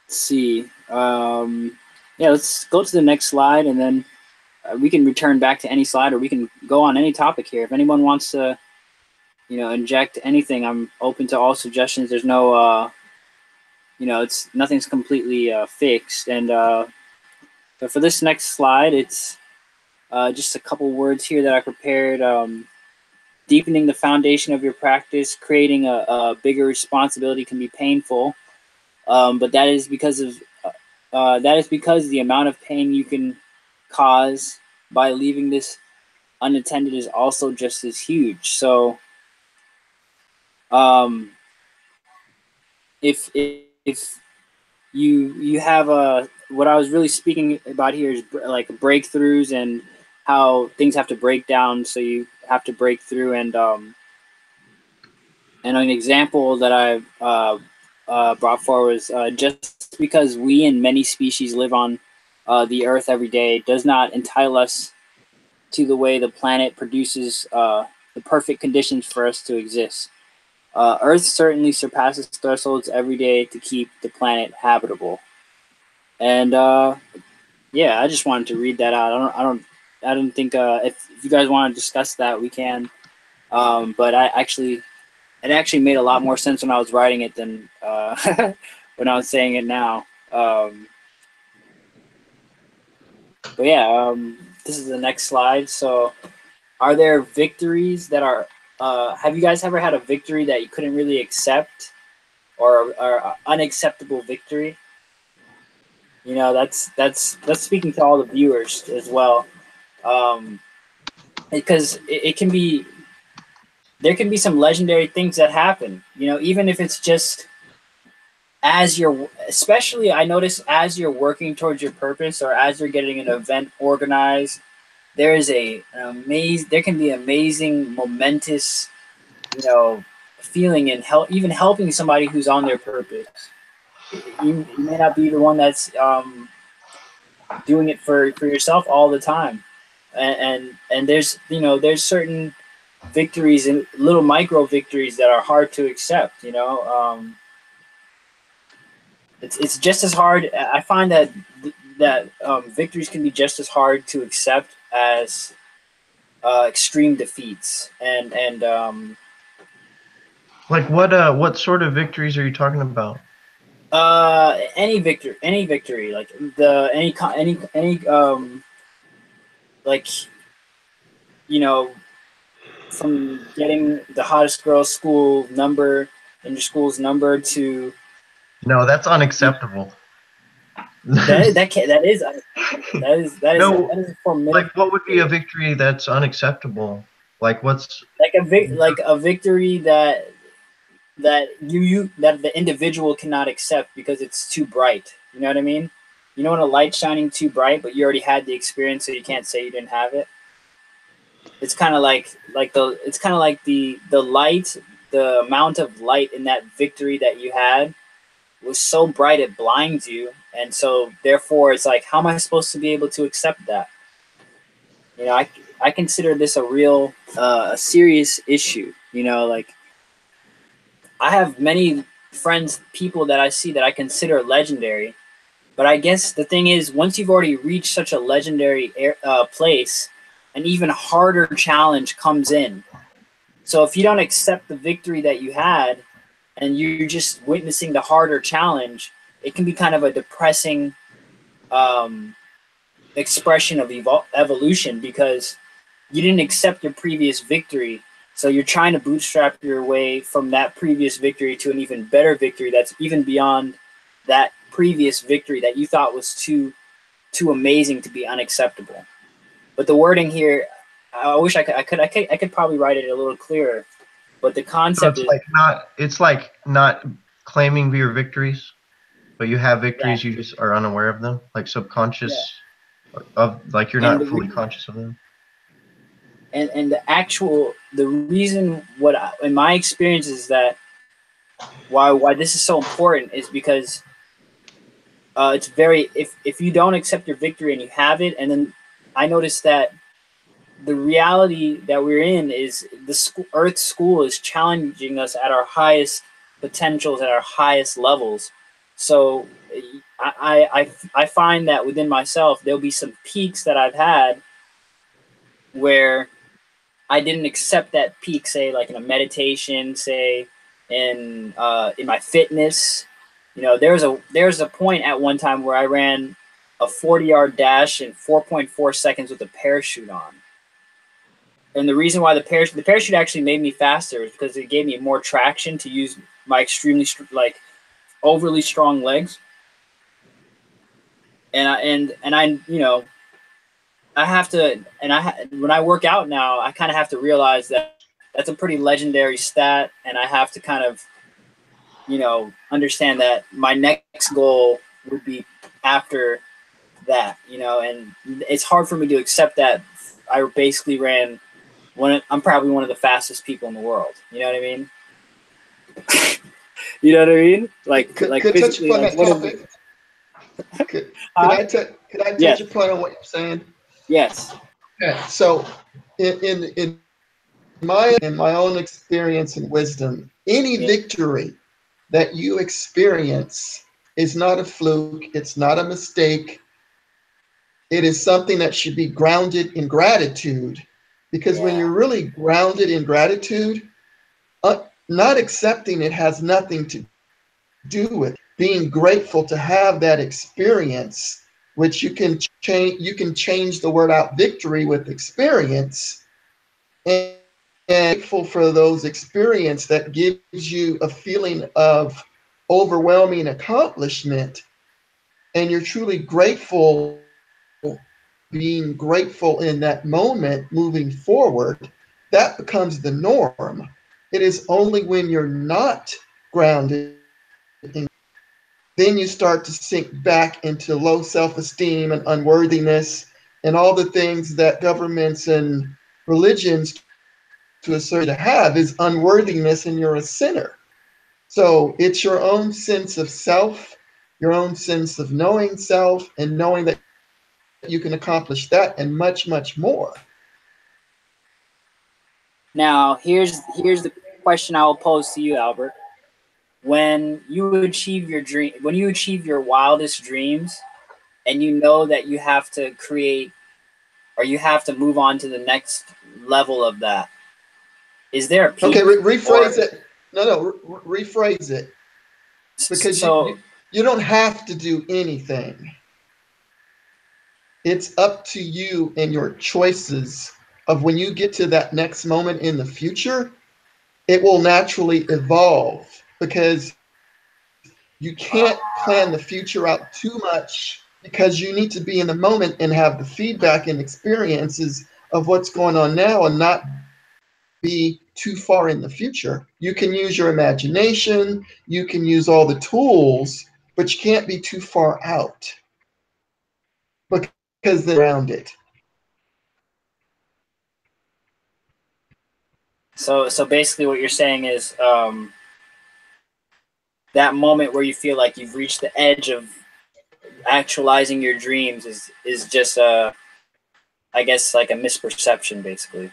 see. Let's go to the next slide, and then we can return back to any slide, or we can go on any topic here. If anyone wants to, inject anything, I'm open to all suggestions. There's no, nothing's completely fixed. And but for this next slide, it's just a couple words here that I prepared. Deepening the foundation of your practice, creating a bigger responsibility can be painful, but that is because the amount of pain you can cause by leaving this unattended is also just as huge. So, if you have what I was really speaking about here is like breakthroughs and how things have to break down, so you have to break through. And an example that I brought forward was just because we and many species live on the earth every day does not entitle us to the way the planet produces the perfect conditions for us to exist. Earth certainly surpasses thresholds every day to keep the planet habitable. And yeah, I just wanted to read that out. I don't think if you guys want to discuss that, we can. But it actually made a lot more sense when I was writing it than when I was saying it now. But yeah, this is the next slide. So, are there victories that are? Have you guys ever had a victory that you couldn't really accept, or unacceptable victory? You know, that's speaking to all the viewers as well, because it can be, there can be some legendary things that happen. You know, even if it's just as you're, especially I notice as you're working towards your purpose or as you're getting an event organized, there is there can be amazing, momentous, you know, feeling and even helping somebody who's on their purpose. You may not be the one that's doing it for yourself all the time, and there's, you know, there's certain victories and little micro victories that are hard to accept. You know, it's just as hard. I find that victories can be just as hard to accept as extreme defeats. And Like what sort of victories are you talking about? any victory, like like, you know, from getting the hottest girl's school number in your school's number to No, that's unacceptable. that is No, formidable. like what would be a victory that's unacceptable? Like what's Like a victory that that the individual cannot accept because it's too bright. You know what I mean? You know when a light's shining too bright, but you already had the experience, so you can't say you didn't have it. It's kind of like the light, the amount of light in that victory that you had was so bright it blinds you, and so therefore it's like, how am I supposed to be able to accept that? You know, I consider this a real a serious issue. You know, like, I have many friends, people that I see that I consider legendary, but I guess the thing is, once you've already reached such a legendary place, an even harder challenge comes in. So if you don't accept the victory that you had, and you're just witnessing the harder challenge, it can be kind of a depressing expression of evolution, because you didn't accept your previous victory. So you're trying to bootstrap your way from that previous victory to an even better victory that's even beyond that previous victory that you thought was too amazing to be unacceptable. But the wording here, I wish I could probably write it a little clearer. But the concept is it's like not claiming your victories, but you have victories, you just are unaware of them, like subconscious of, like you're not fully conscious of them. And the reason in my experience is that why this is so important is because it's very, if you don't accept your victory and you have it, and then I noticed that the reality that we're in is the Earth School is challenging us at our highest potentials, at our highest levels. So I find that within myself, there'll be some peaks that I've had where I didn't accept that peak, say like in a meditation, say in my fitness. You know, there's a point at one time where I ran a 40-yard dash in 4.4 seconds with a parachute on. And the reason why the parachute actually made me faster is because it gave me more traction to use my extremely overly strong legs. And I you know, I have to, when I work out now, I kind of have to realize that that's a pretty legendary stat, and I have to kind of, you know, understand that my next goal would be after that, you know, and it's hard for me to accept that I basically ran I'm probably one of the fastest people in the world. You know what I mean? You know what I mean? Could I touch upon that topic? Could I touch Yes. upon what you're saying? Yes. Okay, so in my own experience and wisdom, any victory that you experience is not a fluke. It's not a mistake. It is something that should be grounded in gratitude, because when you're really grounded in gratitude, not accepting it has nothing to do with it. Being grateful to have that experience, which you can change. You can change the word out, victory, with experience, and grateful for those experience that gives you a feeling of overwhelming accomplishment, and you're truly grateful, being grateful in that moment moving forward, that becomes the norm. It is only when you're not grounded, then you start to sink back into low self-esteem and unworthiness and all the things that governments and religions to assert to have is unworthiness, and you're a sinner. So it's your own sense of self, your own sense of knowing self, and knowing that you can accomplish that and much, much more. Now, here's the question I will pose to you, Albert. When you achieve your dream, when you achieve your wildest dreams, and you know that you have to create, or you have to move on to the next level of that, is there a peak? Okay, rephrase it. No, rephrase it. Because so you don't have to do anything. It's up to you and your choices of when you get to that next moment in the future, it will naturally evolve, because you can't plan the future out too much, because you need to be in the moment and have the feedback and experiences of what's going on now and not be too far in the future. You can use your imagination, you can use all the tools, but you can't be too far out, because they're around it. So basically what you're saying is that moment where you feel like you've reached the edge of actualizing your dreams is just I guess like a misperception, basically,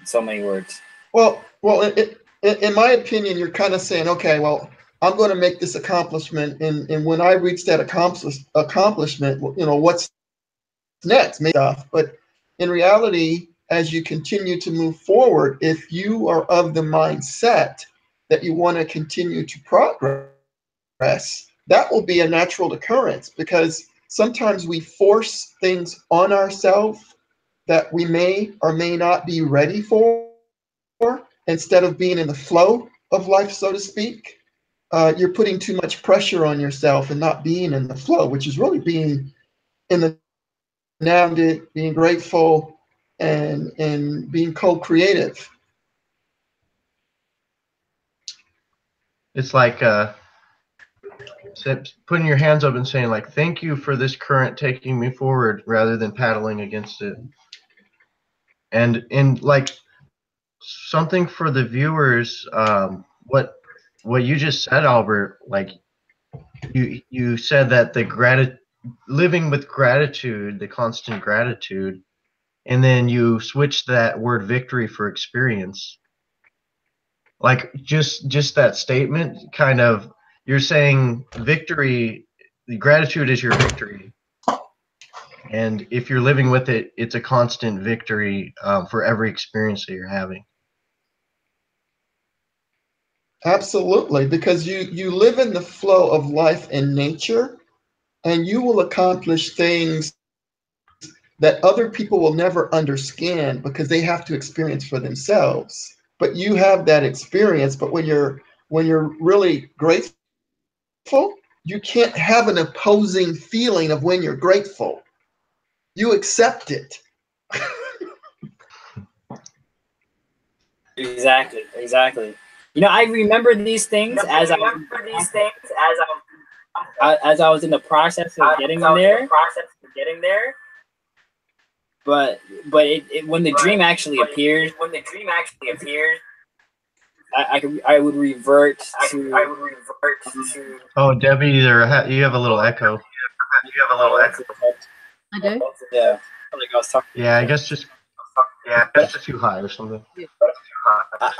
in so many words. Well, in my opinion, you're kind of saying, okay, well, I'm going to make this accomplishment, and when I reach that accomplishment, what's next? Stuff. But in reality, as you continue to move forward, if you are of the mindset that you want to continue to progress, that will be a natural occurrence, because sometimes we force things on ourselves that we may or may not be ready for, instead of being in the flow of life, so to speak. You're putting too much pressure on yourself and not being in the flow, which is really being in the now, being grateful, and being co-creative. It's like putting your hands up and saying, like, thank you for this current taking me forward, rather than paddling against it. And in like something for the viewers, what you just said, Albert, like you said that the living with gratitude, the constant gratitude, and then you switched that word victory for experience. Like just that statement, kind of, you're saying victory, the gratitude is your victory, and if you're living with it, it's a constant victory for every experience that you're having. Absolutely, because you live in the flow of life and nature, and you will accomplish things that other people will never understand, because they have to experience for themselves. But you have that experience. But when you're really grateful, you can't have an opposing feeling of when you're grateful. You accept it. Exactly. I remember these things as I was in the process of getting there. But when the dream actually appears, I would revert to. Oh, Debbie, you have a little echo. I do. Yeah, like I was talking. Yeah, I guess just Yeah, that's too high or something.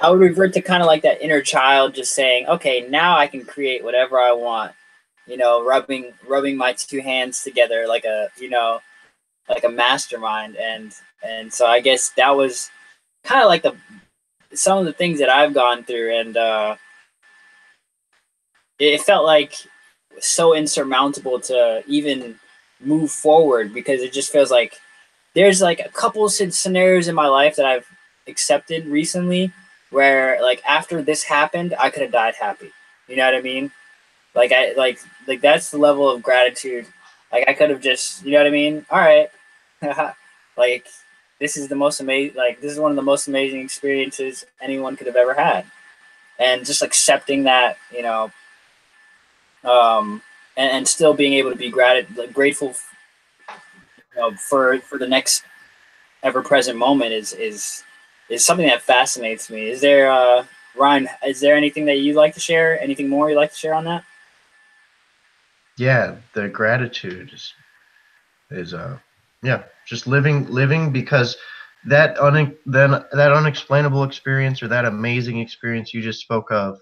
I would revert to kind of like that inner child, just saying, okay, now I can create whatever I want. You know, rubbing my two hands together like a, you know, like a mastermind, and so I guess that was kind of like some of the things that I've gone through, and it felt like so insurmountable to even move forward, because it just feels like there's like a couple scenarios in my life that I've accepted recently where like after this happened, I could have died happy. You know what I mean? Like like that's the level of gratitude. Like I could have just, you know what I mean? All right. Like this is the most amazing, like this is one of the most amazing experiences anyone could have ever had. And just accepting that, you know, and still being able to be grateful, you know, for the next ever present moment is something that fascinates me. Is there, Ryne, is there anything that you'd like to share? Anything more you'd like to share on that? Yeah, the gratitude is yeah, just living because that that unexplainable experience or that amazing experience you just spoke of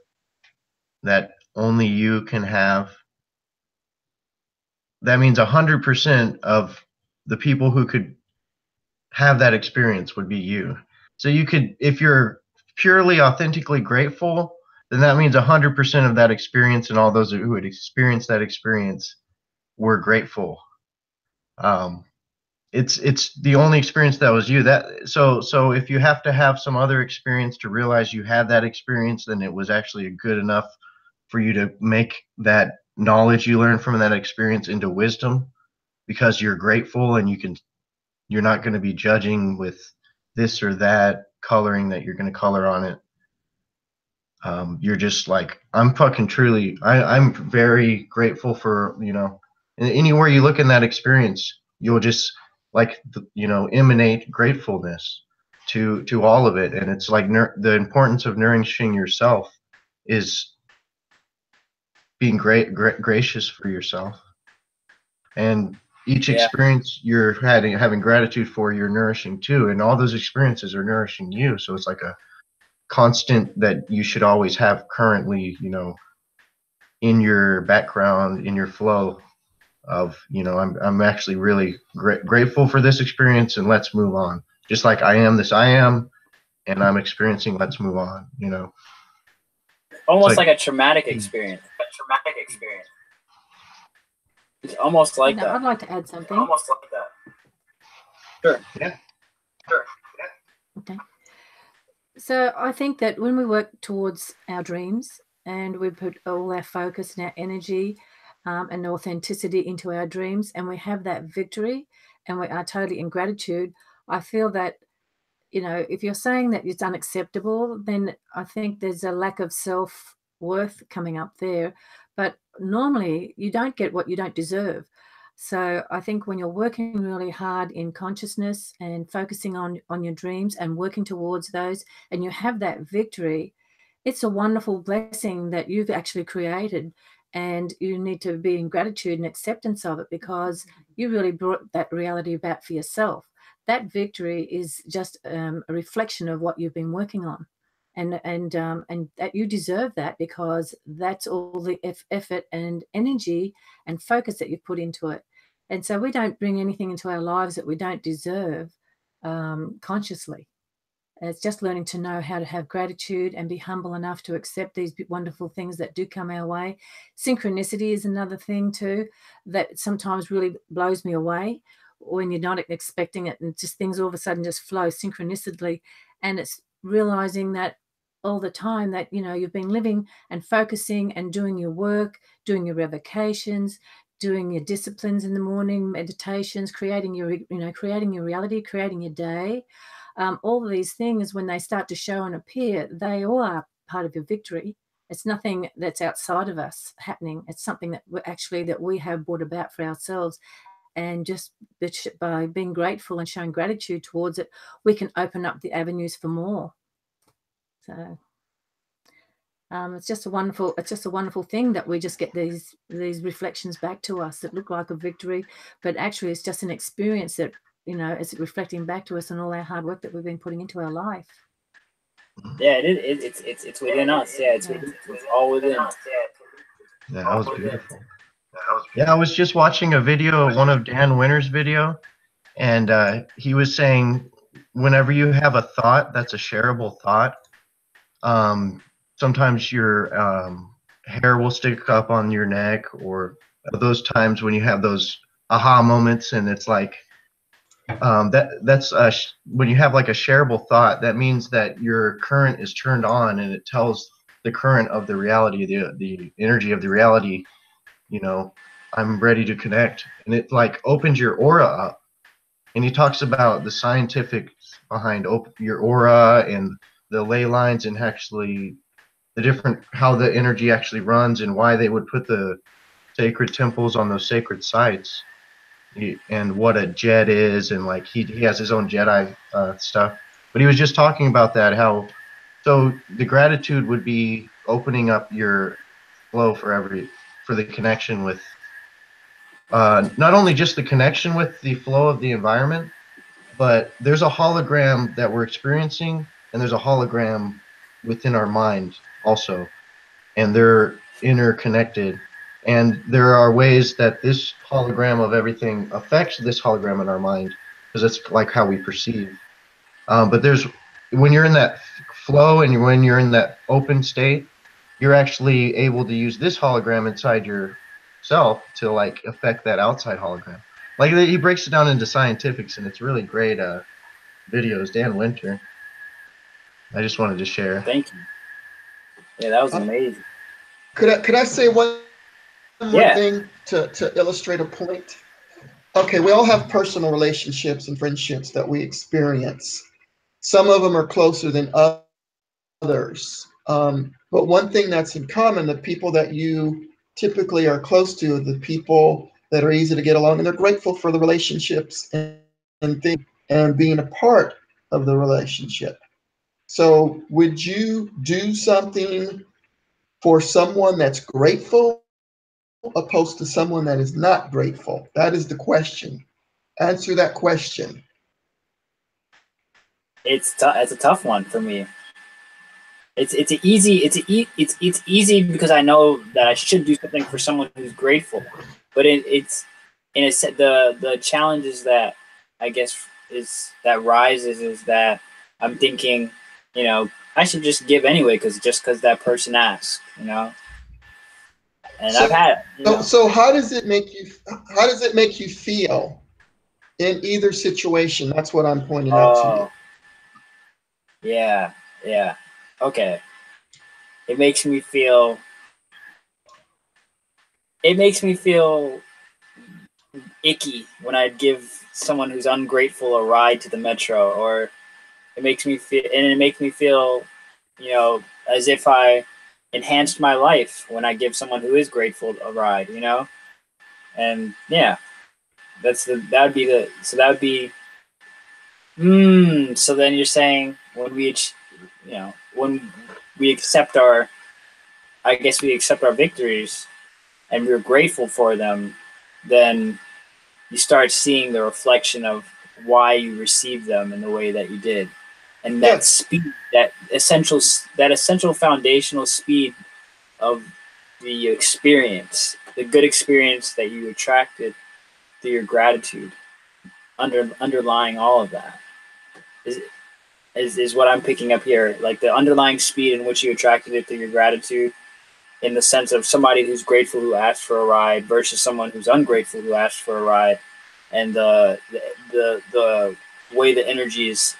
that only you can have, that means 100% of the people who could have that experience would be you. So you could, if you're purely authentically grateful, then that means 100% of that experience and all those who would experience that experience were grateful. It's the only experience that was you. That so if you have to have some other experience to realize you had that experience, then it was actually good enough for you to make that knowledge you learned from that experience into wisdom, because you're grateful and you're not going to be judging with this or that coloring that you're going to color on it. You're just like, I'm fucking truly, I'm very grateful for, you know, anywhere you look in that experience, you'll just like, you know, emanate gratefulness to all of it. And it's like the importance of nourishing yourself is being gracious for yourself. And each experience you're having gratitude for, you're nourishing too. And all those experiences are nourishing you. So it's like a constant that you should always have currently, you know, in your background, in your flow of, you know, I'm actually really grateful for this experience, and let's move on. Just like I am and I'm experiencing, let's move on, you know. Almost like a traumatic experience. It's almost like that. I'd like to add something. Almost like that. Sure. Yeah. Sure. Okay. So I think that when we work towards our dreams and we put all our focus and our energy and authenticity into our dreams, and we have that victory and we are totally in gratitude, I feel that, you know, if you're saying that it's unacceptable, then I think there's a lack of self-worth coming up there. But normally you don't get what you don't deserve. So I think when you're working really hard in consciousness and focusing on your dreams and working towards those, and you have that victory, it's a wonderful blessing that you've actually created. And you need to be in gratitude and acceptance of it, because you really brought that reality about for yourself. That victory is just a reflection of what you've been working on. And that you deserve that, because that's all the effort and energy and focus that you've put into it. And so we don't bring anything into our lives that we don't deserve consciously. And it's just learning to know how to have gratitude and be humble enough to accept these wonderful things that do come our way. Synchronicity is another thing too that sometimes really blows me away, when you're not expecting it and just things all of a sudden just flow synchronicity. And it's realizing that all the time that, you know, you've been living and focusing and doing your work, doing your revocations, doing your disciplines in the morning, meditations, creating your reality, creating your day. All of these things, when they start to show and appear, they all are part of your victory. It's nothing that's outside of us happening. It's something that we have brought about for ourselves. And just by being grateful and showing gratitude towards it, we can open up the avenues for more. So it's just a wonderful thing that we just get these reflections back to us that look like a victory, but actually it's just an experience that you know, is it reflecting back to us on all our hard work that we've been putting into our life? Yeah, it's within us. Yeah, it's all within. Yeah, that was beautiful. Yeah, I was just watching a video, one of Dan Winter's video, and he was saying whenever you have a thought that's a shareable thought, sometimes your hair will stick up on your neck, or those times when you have those aha moments, and it's like that's when you have like a shareable thought, that means that your current is turned on, and it tells the current of the reality, the energy of the reality, you know, I'm ready to connect, and it like opens your aura up. And he talks about the scientific behind your aura and the ley lines, and actually the different, how the energy actually runs, and why they would put the sacred temples on those sacred sites, and what a jet is, and like he has his own Jedi stuff. But he was just talking about that, how so the gratitude would be opening up your flow for the connection with not only just the connection with the flow of the environment, but there's a hologram that we're experiencing, and there's a hologram within our mind also, and they're interconnected. And there are ways that this hologram of everything affects this hologram in our mind, because it's like how we perceive. But there's, when you're in that flow and when you're in that open state, you're actually able to use this hologram inside yourself to like affect that outside hologram. Like he breaks it down into scientifics, and it's really great videos. Dan Winter. I just wanted to share. Thank you. Yeah, that was amazing. Could I say one more thing to illustrate a point? Okay, we all have personal relationships and friendships that we experience. Some of them are closer than others. But one thing that's in common, the people that you typically are close to, the people that are easy to get along, and they're grateful for the relationships and things, and being a part of the relationship. So would you do something for someone that's grateful opposed to someone that is not grateful? That is the question. Answer that question. It's a tough one for me. It's easy because I know that I should do something for someone who's grateful, but it's in a set, the challenge is that I guess is that rises is that I'm thinking, you know, I should just give anyway because that person asked, you know. And so, I've had, you know. So how does it make you feel in either situation? That's what I'm pointing out to you. Yeah. Okay. It makes me feel icky when I give someone who's ungrateful a ride to the metro, or it makes me feel, you know, as if I enhanced my life when I give someone who is grateful a ride, you know? And yeah, so then you're saying when we accept our victories and we're grateful for them, then you start seeing the reflection of why you received them in the way that you did. And that speed, that essential foundational speed of the experience, the good experience that you attracted through your gratitude, underlying all of that is what I'm picking up here. Like the underlying speed in which you attracted it through your gratitude, in the sense of somebody who's grateful who asked for a ride versus someone who's ungrateful who asked for a ride, and the way the energies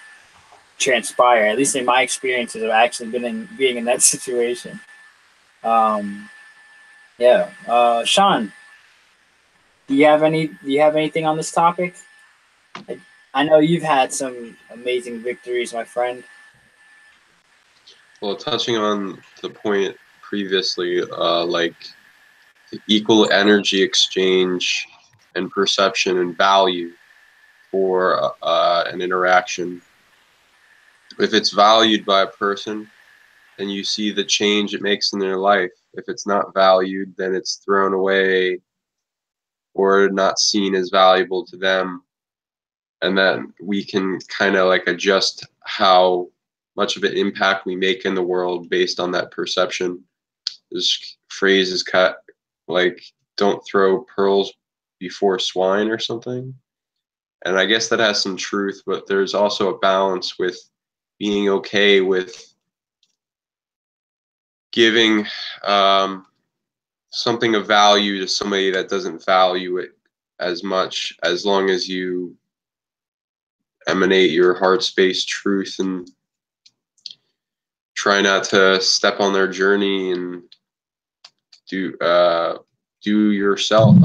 transpire. At least in my experiences, I've actually being in that situation. Sean, do you have anything on this topic? I know you've had some amazing victories, my friend. Well, touching on the point previously, like equal energy exchange and perception and value for an interaction. If it's valued by a person, then you see the change it makes in their life. If it's not valued, then it's thrown away or not seen as valuable to them. and that we can kind of like adjust how much of an impact we make in the world based on that perception. This phrase is cut like, don't throw pearls before swine or something. And I guess that has some truth, but there's also a balance with being okay with giving something of value to somebody that doesn't value it as much, as long as you emanate your heart space truth and try not to step on their journey and do yourself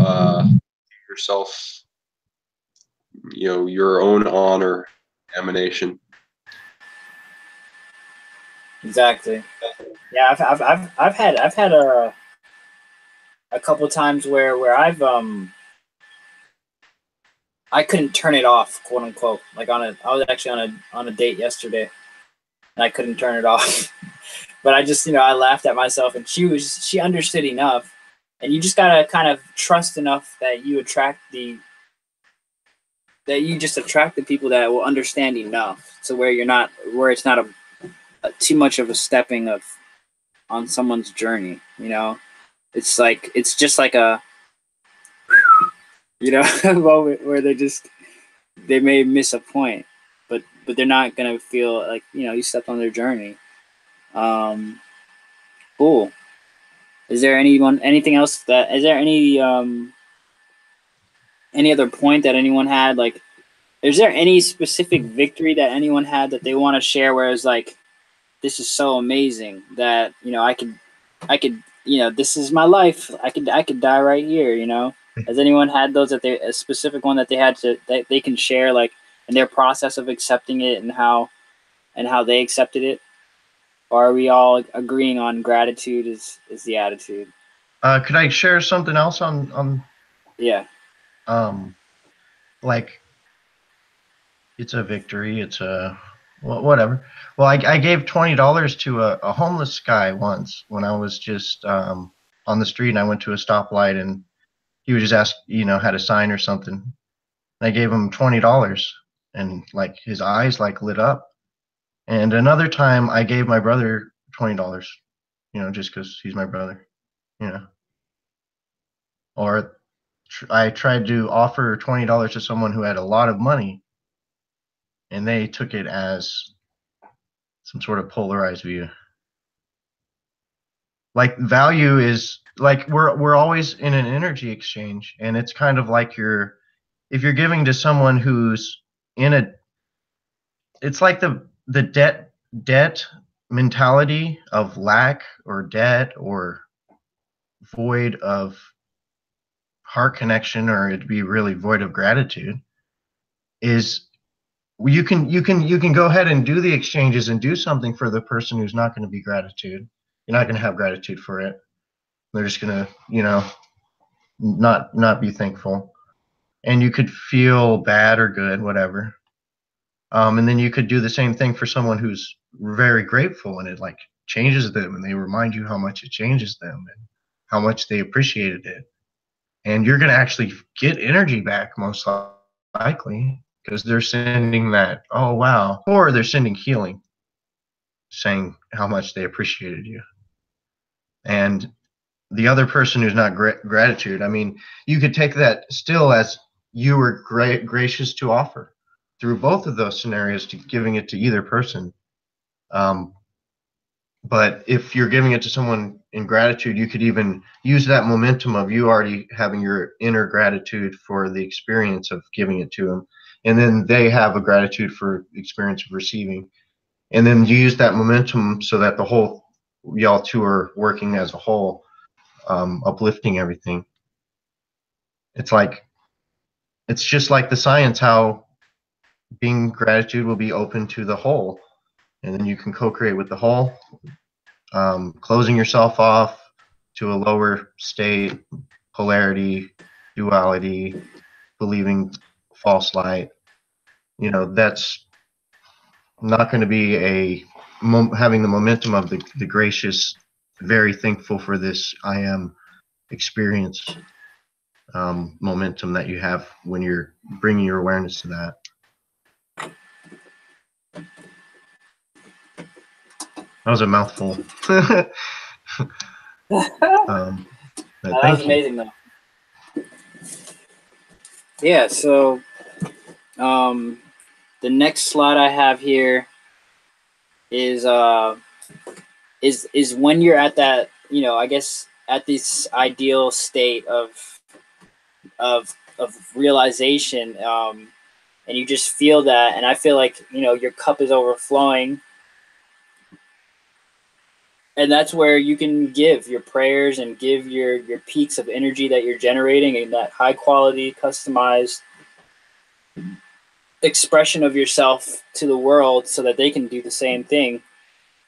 your own honor emanation. Exactly. Yeah, I've had a couple times where I couldn't turn it off, quote unquote. Like I was actually on a date yesterday, and I couldn't turn it off. But I just, I laughed at myself, and she understood enough, and you just gotta kind of trust enough that you attract the people that will understand enough, so where it's not a too much of a stepping on someone's journey. It's just like a moment where they may miss a point, but they're not gonna feel like you stepped on their journey. Cool. Is there anything else is there any other point that anyone had? Like, is there any specific victory that anyone had that they want to share where it's like, this is so amazing that I could this is my life, I could die right here. Has anyone had those a specific one that that they can share, like in their process of accepting it and how they accepted it? Or are we all agreeing on gratitude is the attitude? Could I share something else on? Yeah. Like, it's a victory. It's whatever. Well, I gave $20 to a homeless guy once when I was just on the street, and I went to a stoplight, and he was just asked, had a sign or something. And I gave him $20, and like his eyes like lit up. And another time, I gave my brother $20, just because he's my brother, Or I tried to offer $20 to someone who had a lot of money, and they took it as some sort of polarized view. Like, value is like we're always in an energy exchange, and it's kind of like if you're giving to someone who's it's like the debt mentality of lack or debt or void of heart connection, or it'd be really void of gratitude, is you can go ahead and do the exchanges and do something for the person who's not going to be gratitude. You're not going to have gratitude for it. They're just going to, not be thankful. And you could feel bad or good, whatever. And then you could do the same thing for someone who's very grateful, and it like changes them, and they remind you how much it changes them and how much they appreciated it. And you're going to actually get energy back, most likely, because they're sending that, oh, wow. Or they're sending healing, saying how much they appreciated you. And the other person who's not gratitude, I mean, you could take that still as you were gracious to offer through both of those scenarios, to giving it to either person. But if you're giving it to someone in gratitude, you could even use that momentum of you already having your inner gratitude for the experience of giving it to them. And then they have a gratitude for the experience of receiving. And then you use that momentum so that y'all two are working as a whole, uplifting everything. It's just like the science, how being gratitude will be open to the whole. And then you can co-create with the whole, closing yourself off to a lower state, polarity, duality, believing false light. That's not going to be having the momentum of the gracious, very thankful for this I am experience momentum that you have when you're bringing your awareness to that. That was a mouthful. That But was thank you. amazing, though. Yeah. So, the next slide I have here is when you're at that, I guess at this ideal state of realization, and you just feel that, and I feel like your cup is overflowing, and that's where you can give your prayers and give your peaks of energy that you're generating, and that high quality customized expression of yourself to the world, so that they can do the same thing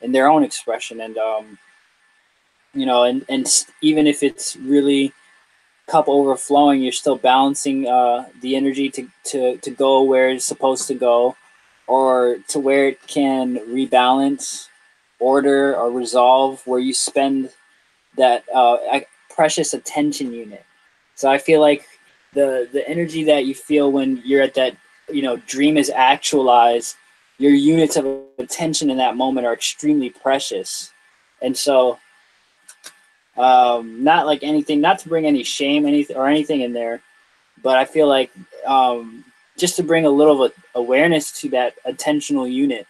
in their own expression. And and even if it's really cup overflowing, you're still balancing the energy to go where it's supposed to go, or to where it can rebalance, order, or resolve, where you spend that precious attention unit. So I feel like the energy that you feel when you're at that, dream is actualized, your units of attention in that moment are extremely precious. And so, not like anything, not to bring any shame anything in there, but I feel like just to bring a little of awareness to that attentional unit.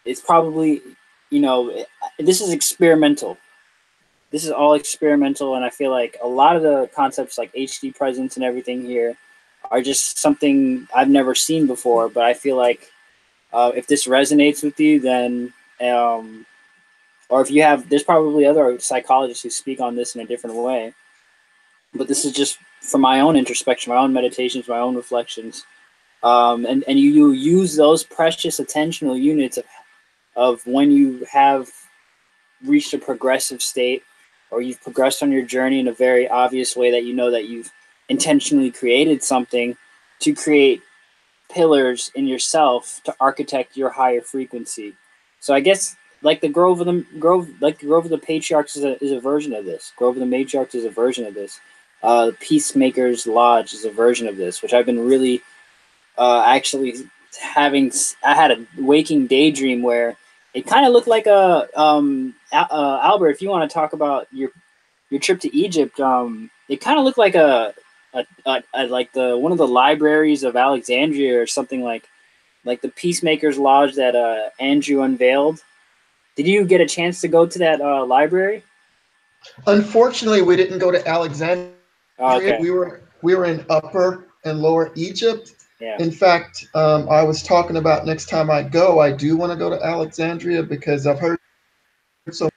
It's probably, this is experimental. This is all experimental, and I feel like a lot of the concepts like HD presence and everything here are just something I've never seen before. But I feel like if this resonates with you, then or if you have, there's probably other psychologists who speak on this in a different way. But this is just from my own introspection, my own meditations, my own reflections. And you use those precious attentional units of when you have reached a progressive state, or you've progressed on your journey in a very obvious way that that you've intentionally created something to create pillars in yourself to architect your higher frequency. So I guess like the Grove of the Patriarchs is a version of this. Grove of the Matriarchs is a version of this. The Peacemaker's Lodge is a version of this, which I've been really actually having. I had a waking daydream where it kind of looked like Albert, if you want to talk about your trip to Egypt, it kind of looked like a like one of the libraries of Alexandria, or something like the Peacemaker's Lodge that Andrew unveiled. Did you get a chance to go to that library? Unfortunately, we didn't go to Alexandria. Oh, okay. We were in Upper and Lower Egypt. Yeah. In fact, I was talking about next time I go, I do want to go to Alexandria because I've heard so,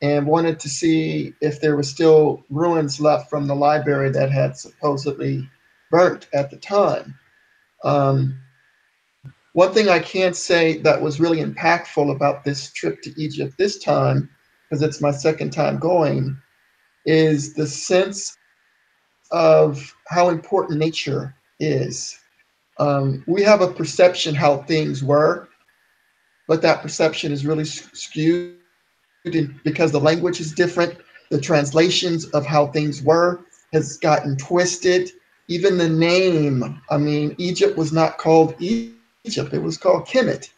and wanted to see if there were still ruins left from the library that had supposedly burnt at the time. One thing I can say that was really impactful about this trip to Egypt this time, because it's my second time going, is the sense of how important nature is. We have a perception how things were, but that perception is really skewed because the language is different. The translations of how things were has gotten twisted. Even the name, Egypt was not called Egypt, it was called Kemet.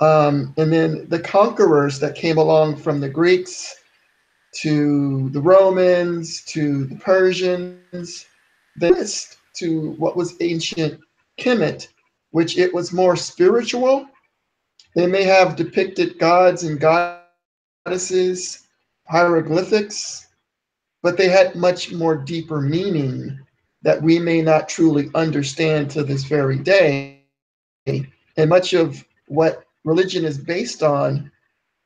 And then the conquerors that came along from the Greeks to the Romans to the Persians, they list to what was ancient Kemet, which it was more spiritual. They may have depicted gods and goddesses, hieroglyphics, but they had much more deeper meaning that we may not truly understand to this very day. And much of what religion is based on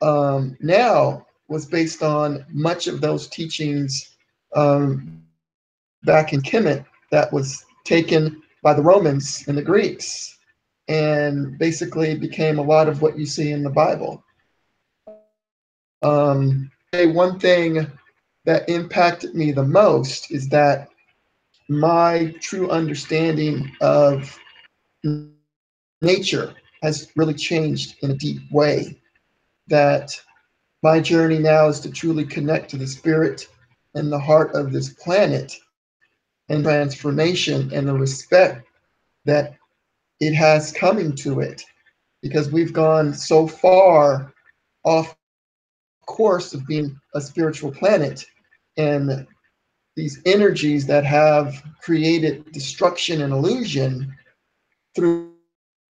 now was based on much of those teachings back in Kemet that was taken by the Romans and the Greeks, and basically became a lot of what you see in the Bible. One thing that impacted me the most is that my true understanding of nature has really changed in a deep way. That my journey now is to truly connect to the spirit and the heart of this planet, and transformation and the respect that it has coming to it. because we've gone so far off course of being a spiritual planet, and these energies that have created destruction and illusion through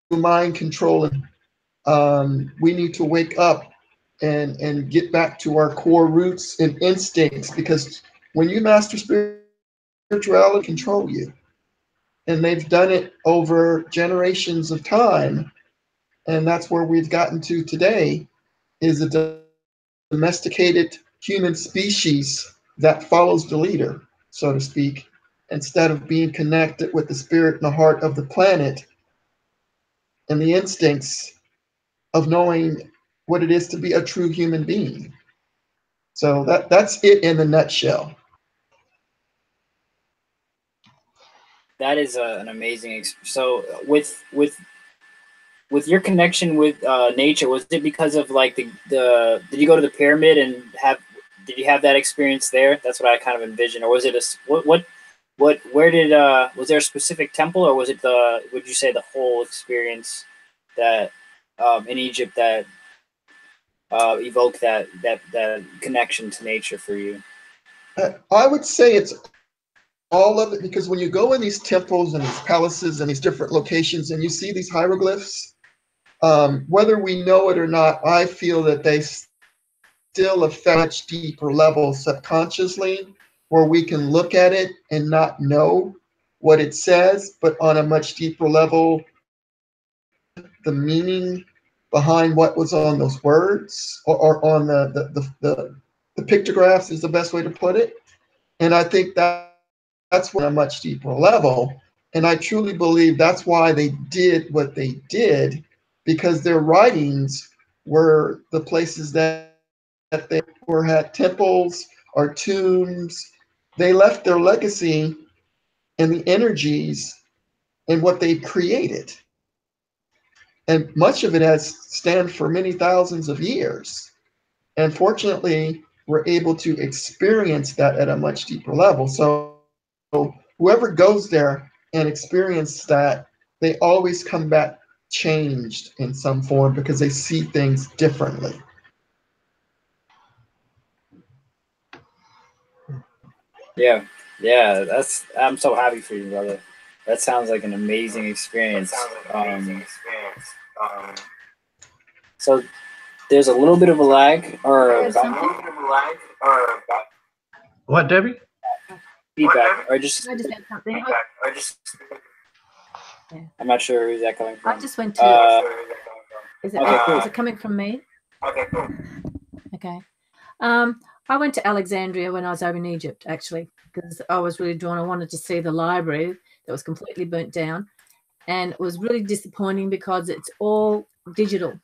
mind control. We need to wake up and get back to our core roots and instincts, because when you master spirituality, control you. And they've done it over generations of time. And that's where we've gotten to today, is a domesticated human species that follows the leader, so to speak, instead of being connected with the spirit and the heart of the planet and the instincts of knowing what it is to be a true human being. So that's it in a nutshell. That is an amazing. So with your connection with nature, was it because of like the did you go to the pyramid and did you have that experience there? That's what I kind of envisioned. Or was it where did was there a specific temple, or was it would you say the whole experience that in Egypt that evoked that connection to nature for you? I would say it's all of it, because when you go in these temples and these palaces and these different locations and you see these hieroglyphs, whether we know it or not, I feel that they still affect much deeper level subconsciously, where we can look at it and not know what it says, but on a much deeper level, the meaning behind what was on those words, or on the pictographs is the best way to put it. And I think that's on a much deeper level. And I truly believe that's why they did what they did, because their writings were the places that they had temples or tombs. They left their legacy in the energies and what they created. And much of it has stand for many thousands of years. And fortunately, we're able to experience that at a much deeper level. So whoever goes there and experiences that, they always come back changed in some form, because they see things differently. Yeah, I'm so happy for you, brother. That sounds like an amazing experience. So there's a little bit of a lag or What, Debbie? feedback, or just I just had something. Yeah. I'm not sure who's that coming from. I just went to. Is it? Okay, cool. Is it coming from me? Okay, cool. Okay. I went to Alexandria when I was over in Egypt, actually, because I was really drawn. I wanted to see the library that was completely burnt down, and it was really disappointing because it's all digital,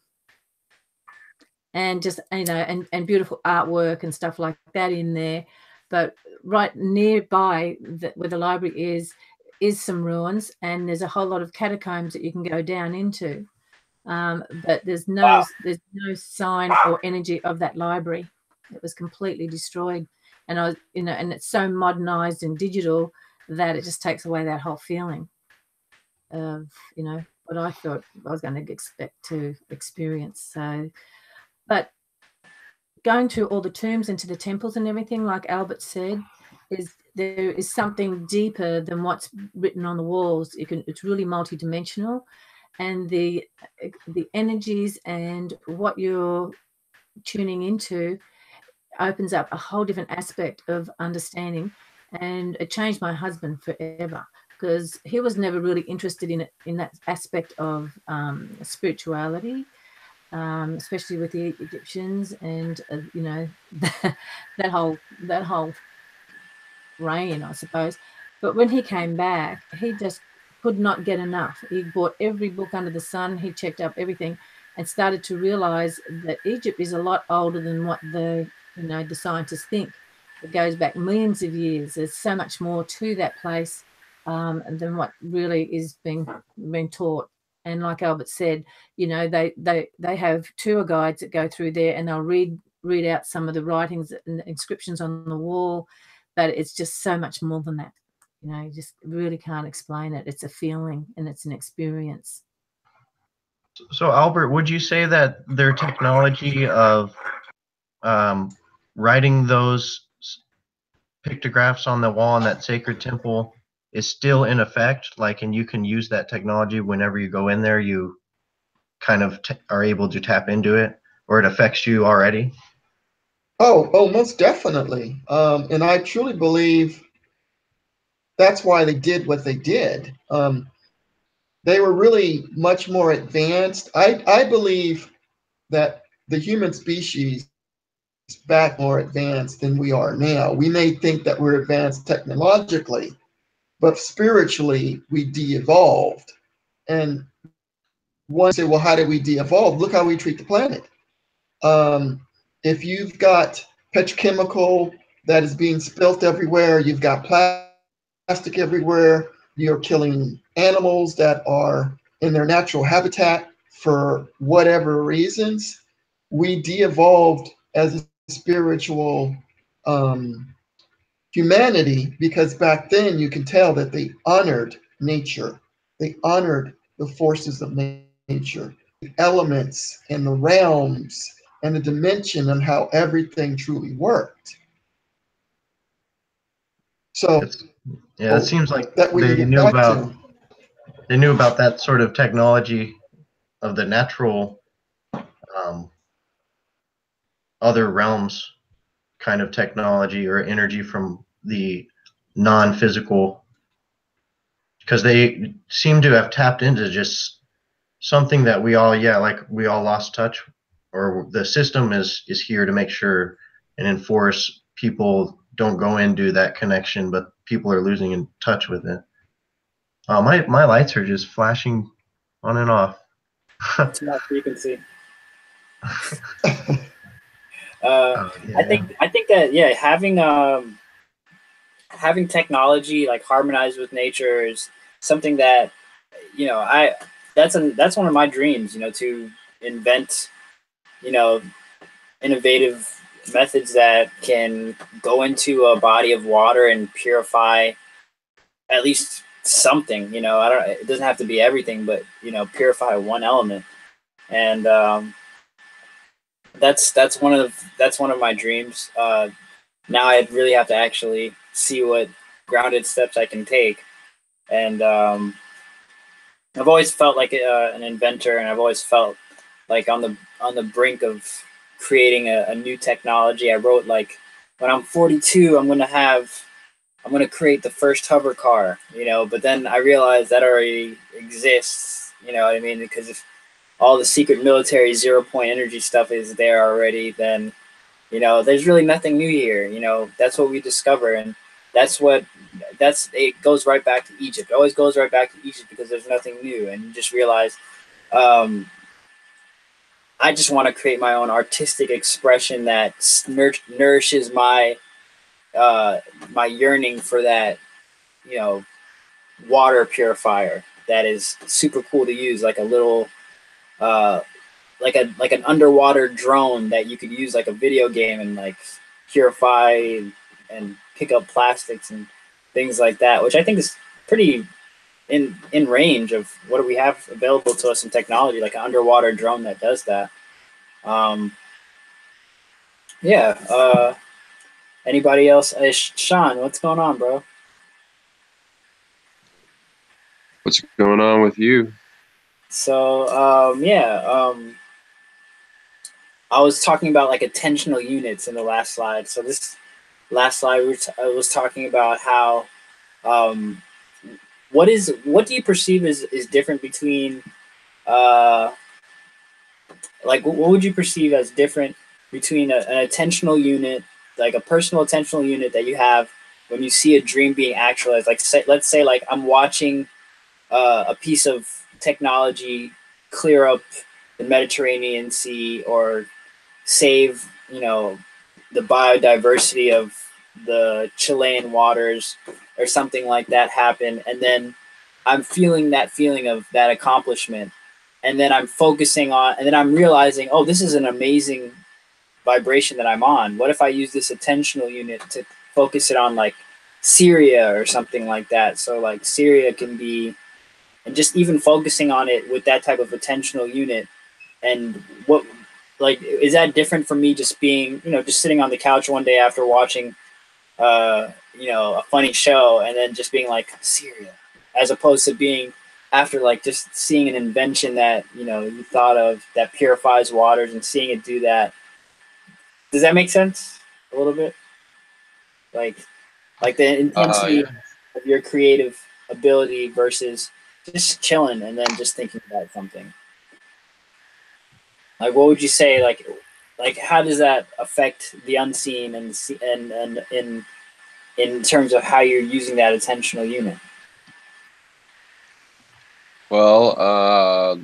and just, you know, and beautiful artwork and stuff like that in there. But right nearby where the library is some ruins, and there's a whole lot of catacombs that you can go down into. But there's no sign or energy of that library. It was completely destroyed, and I was, you know, and it's so modernized and digital that it just takes away that whole feeling of, you know, what I thought I was going to expect to experience. So, but going to all the tombs and to the temples and everything, like Albert said, there is something deeper than what's written on the walls. It's really multidimensional, and the energies and what you're tuning into opens up a whole different aspect of understanding. And it changed my husband forever, because he was never really interested in that aspect of spirituality, especially with the Egyptians and you know, that whole reign, I suppose. But when he came back, he just could not get enough. He bought every book under the sun. He checked up everything and started to realize that Egypt is a lot older than what the scientists think. It goes back millions of years. There's so much more to that place than what really is being taught. And like Albert said, you know, they have tour guides that go through there, and they'll read out some of the writings and the inscriptions on the wall, but it's just so much more than that. You know, you just really can't explain it. It's a feeling and it's an experience. So Albert, would you say that their technology of writing those pictographs on the wall in that sacred temple is still in effect? Like, and you can use that technology whenever you go in there, you kind of are able to tap into it, or it affects you already? Oh, most definitely. And I truly believe that's why they did what they did. They were really much more advanced. I believe that the human species is back more advanced than we are now. We may think that we're advanced technologically, but spiritually we de-evolved. And one say, well, how did we de-evolve? Look how we treat the planet. If you've got petrochemical that is being spilt everywhere, you've got plastic everywhere, you're killing animals that are in their natural habitat for whatever reasons, we de-evolved as a spiritual humanity, because back then you can tell that they honored nature. They honored the forces of nature, the elements and the realms and the dimension and how everything truly worked. So Yeah, it seems like that we they get knew back about to. they knew about that sort of technology of the natural um, other realms kind of technology or energy from the non-physical, because they seem to have tapped into just something that we all lost touch, or the system is here to make sure and enforce people don't go into that connection, but people are losing in touch with it. My lights are just flashing on and off. Too much frequency. Yeah. I think that yeah, having technology like harmonized with nature is something that that's one of my dreams. To invent you know innovative methods that can go into a body of water and purify at least something. I don't. It doesn't have to be everything, but purify one element. And that's one of my dreams. Now I really have to actually see what grounded steps I can take. And I've always felt like an inventor, and I've always felt like on the brink of creating a new technology. I wrote like, when I'm 42, I'm gonna create the first hover car, But then I realized that already exists. You know what I mean? Because if all the secret military 0 point energy stuff is there already, then there's really nothing new here. That's what we discover, and that's it goes right back to Egypt. It always goes right back to Egypt because there's nothing new, and you just realize I just want to create my own artistic expression that nourishes my my yearning for that, you know, water purifier that is super cool to use, like a little like an underwater drone that you could use like a video game and like purify and pick up plastics and things like that, which I think is pretty in range of what do we have available to us in technology, like an underwater drone that does that. Um, yeah. Anybody else? Sean, what's going on, bro? What's going on with you? So I was talking about like attentional units in the last slide. So this last slide, I was talking about how what do you perceive is different between like what would you perceive as different between an attentional unit, like a personal attentional unit that you have when you see a dream being actualized? Like let's say like I'm watching a piece of technology clear up the Mediterranean Sea or save, the biodiversity of the Chilean waters or something like that happen. And then I'm feeling that feeling of that accomplishment. And then I'm focusing on, and then I'm realizing, oh, this is an amazing vibration that I'm on. What if I use this attentional unit to focus it on like Syria or something like that? So like Syria can be and just even focusing on it with that type of attentional unit. And what, like, is that different from me just being, you know, just sitting on the couch one day after watching, you know, a funny show and then just being like cereal, as opposed to being after like just seeing an invention that, you know, you thought of that purifies waters and seeing it do that. Does that make sense a little bit? Like the intensity of your creative ability versus just chilling and then just thinking about something. Like, what would you say? Like how does that affect the unseen and in terms of how you're using that attentional unit? Well,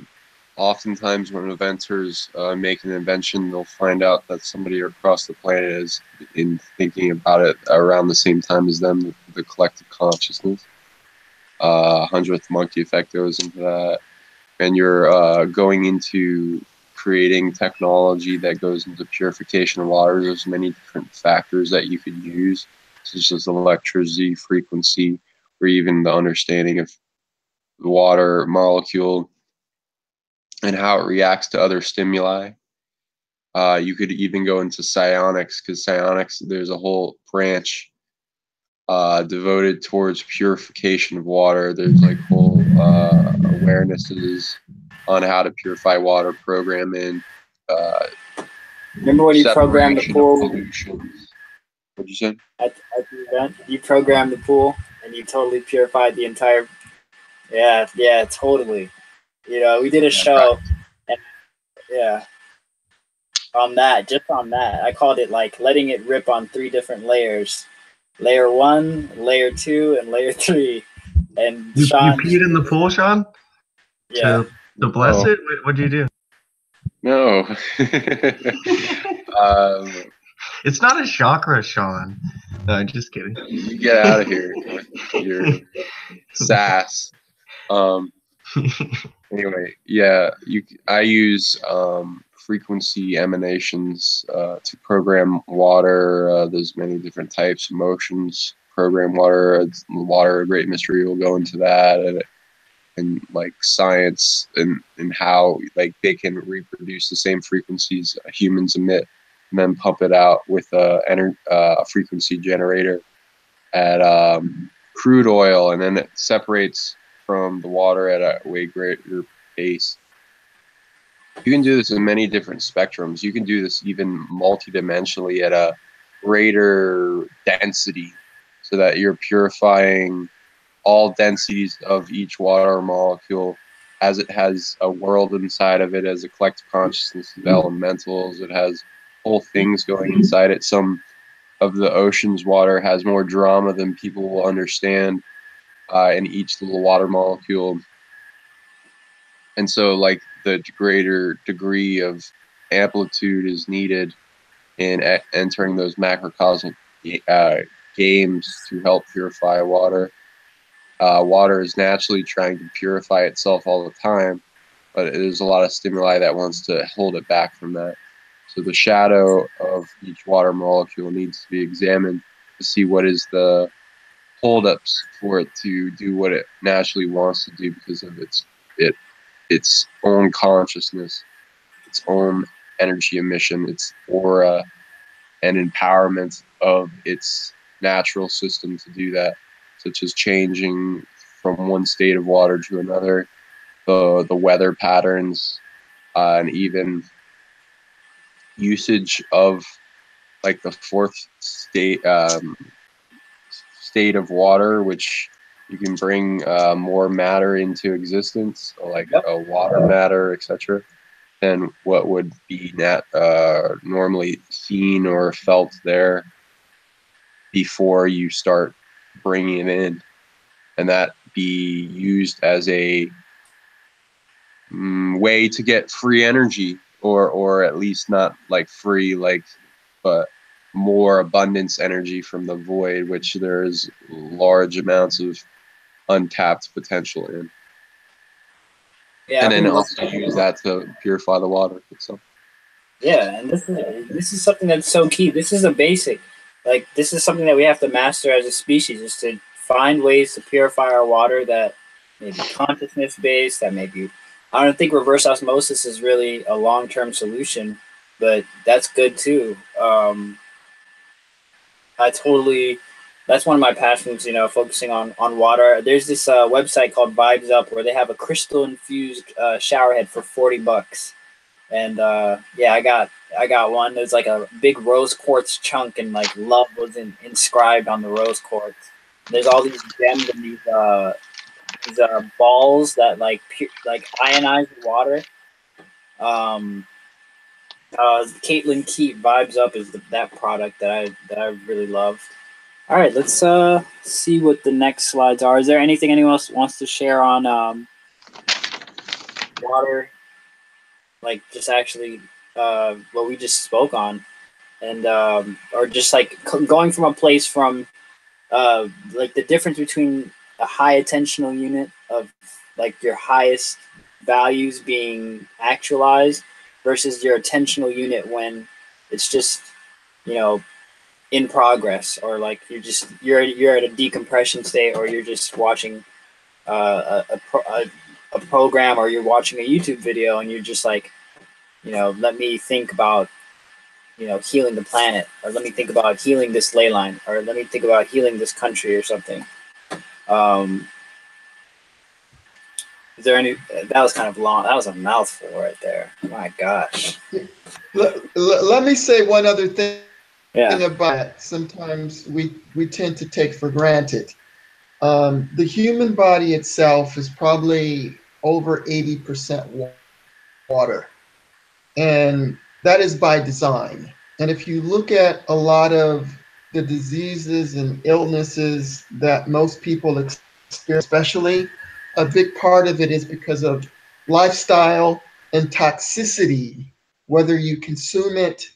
oftentimes when inventors make an invention, they'll find out that somebody across the planet is in thinking about it around the same time as them, the collective consciousness. 100th monkey effect goes into that. And you're going into creating technology that goes into purification of water. There's many different factors that you could use, such as electricity, frequency, or even the understanding of the water molecule and how it reacts to other stimuli. You could even go into psionics, because psionics, there's a whole branch devoted towards purification of water. There's like whole awarenesses on how to purify water, program in. Remember when you programmed the pool? What'd you say? At the event, you programmed the pool and you totally purified the entire. Yeah, totally. You know, we did a show, and on that, I called it like letting it rip on 3 different layers: layer 1, layer 2, and layer 3. And Sean, you peed in the pool, Sean? Yeah. To bless it? What'd you do? No. It's not a chakra, Sean. No, just kidding. You get out of here with your sass. Anyway, yeah, I use frequency emanations to program water. There's many different types of motions. Program water. Water, a great mystery. We'll go into that and like science and how like they can reproduce the same frequencies humans emit and then pump it out with a frequency generator at crude oil, and then it separates from the water at a way greater pace. You can do this in many different spectrums. You can do this even multidimensionally at a greater density, so that you're purifying all densities of each water molecule as it has a world inside of it, as a collective consciousness of elementals. It has whole things going inside it. Some of the ocean's water has more drama than people will understand in each little water molecule. And so like the greater degree of amplitude is needed in entering those macrocosmic games to help purify water. Water is naturally trying to purify itself all the time, but there's a lot of stimuli that wants to hold it back from that. So the shadow of each water molecule needs to be examined to see what is the holdups for it to do what it naturally wants to do because of its own consciousness, its own energy emission, its aura, and empowerment of its natural system to do that, such as changing from one state of water to another, the weather patterns, and even usage of like the 4th state of water, which you can bring more matter into existence, like water matter, etc., than what would be normally seen or felt there before you start bringing it in, and that be used as a way to get free energy, or at least not like free, but more abundance energy from the void, which there is large amounts of untapped potential in. Yeah, and then also use that to purify the water itself. Yeah, and this is something that's so key. This is a basic. Like, this is something that we have to master as a species, is to find ways to purify our water that, maybe consciousness based. That may be. I don't think reverse osmosis is really a long term solution, but that's good too. That's one of my passions, focusing on water. There's this website called Vibes Up where they have a crystal infused shower head for $40. And yeah, I got one. There's like a big rose quartz chunk, and like love was inscribed on the rose quartz. There's all these gems and these balls that like ionize the water. Caitlin Keat Vibes Up is that product that I really love. All right, let's see what the next slides are. Is there anything anyone else wants to share on water? Like just actually what we just spoke on, and or just like going from a place from like the difference between a high attentional unit of like your highest values being actualized versus your attentional unit when it's just in progress, or like you're at a decompression state, or you're just watching a program, or you're watching a YouTube video and you're just like, let me think about healing the planet, or let me think about healing this ley line, or let me think about healing this country or something. Is there any? That was kind of long. That was a mouthful right there. My gosh. Let me say one other thing. Yeah. About it. Sometimes we tend to take for granted. The human body itself is probably over 80% water, and that is by design. And if you look at a lot of the diseases and illnesses that most people experience, especially, a big part of it is because of lifestyle and toxicity, whether you consume it,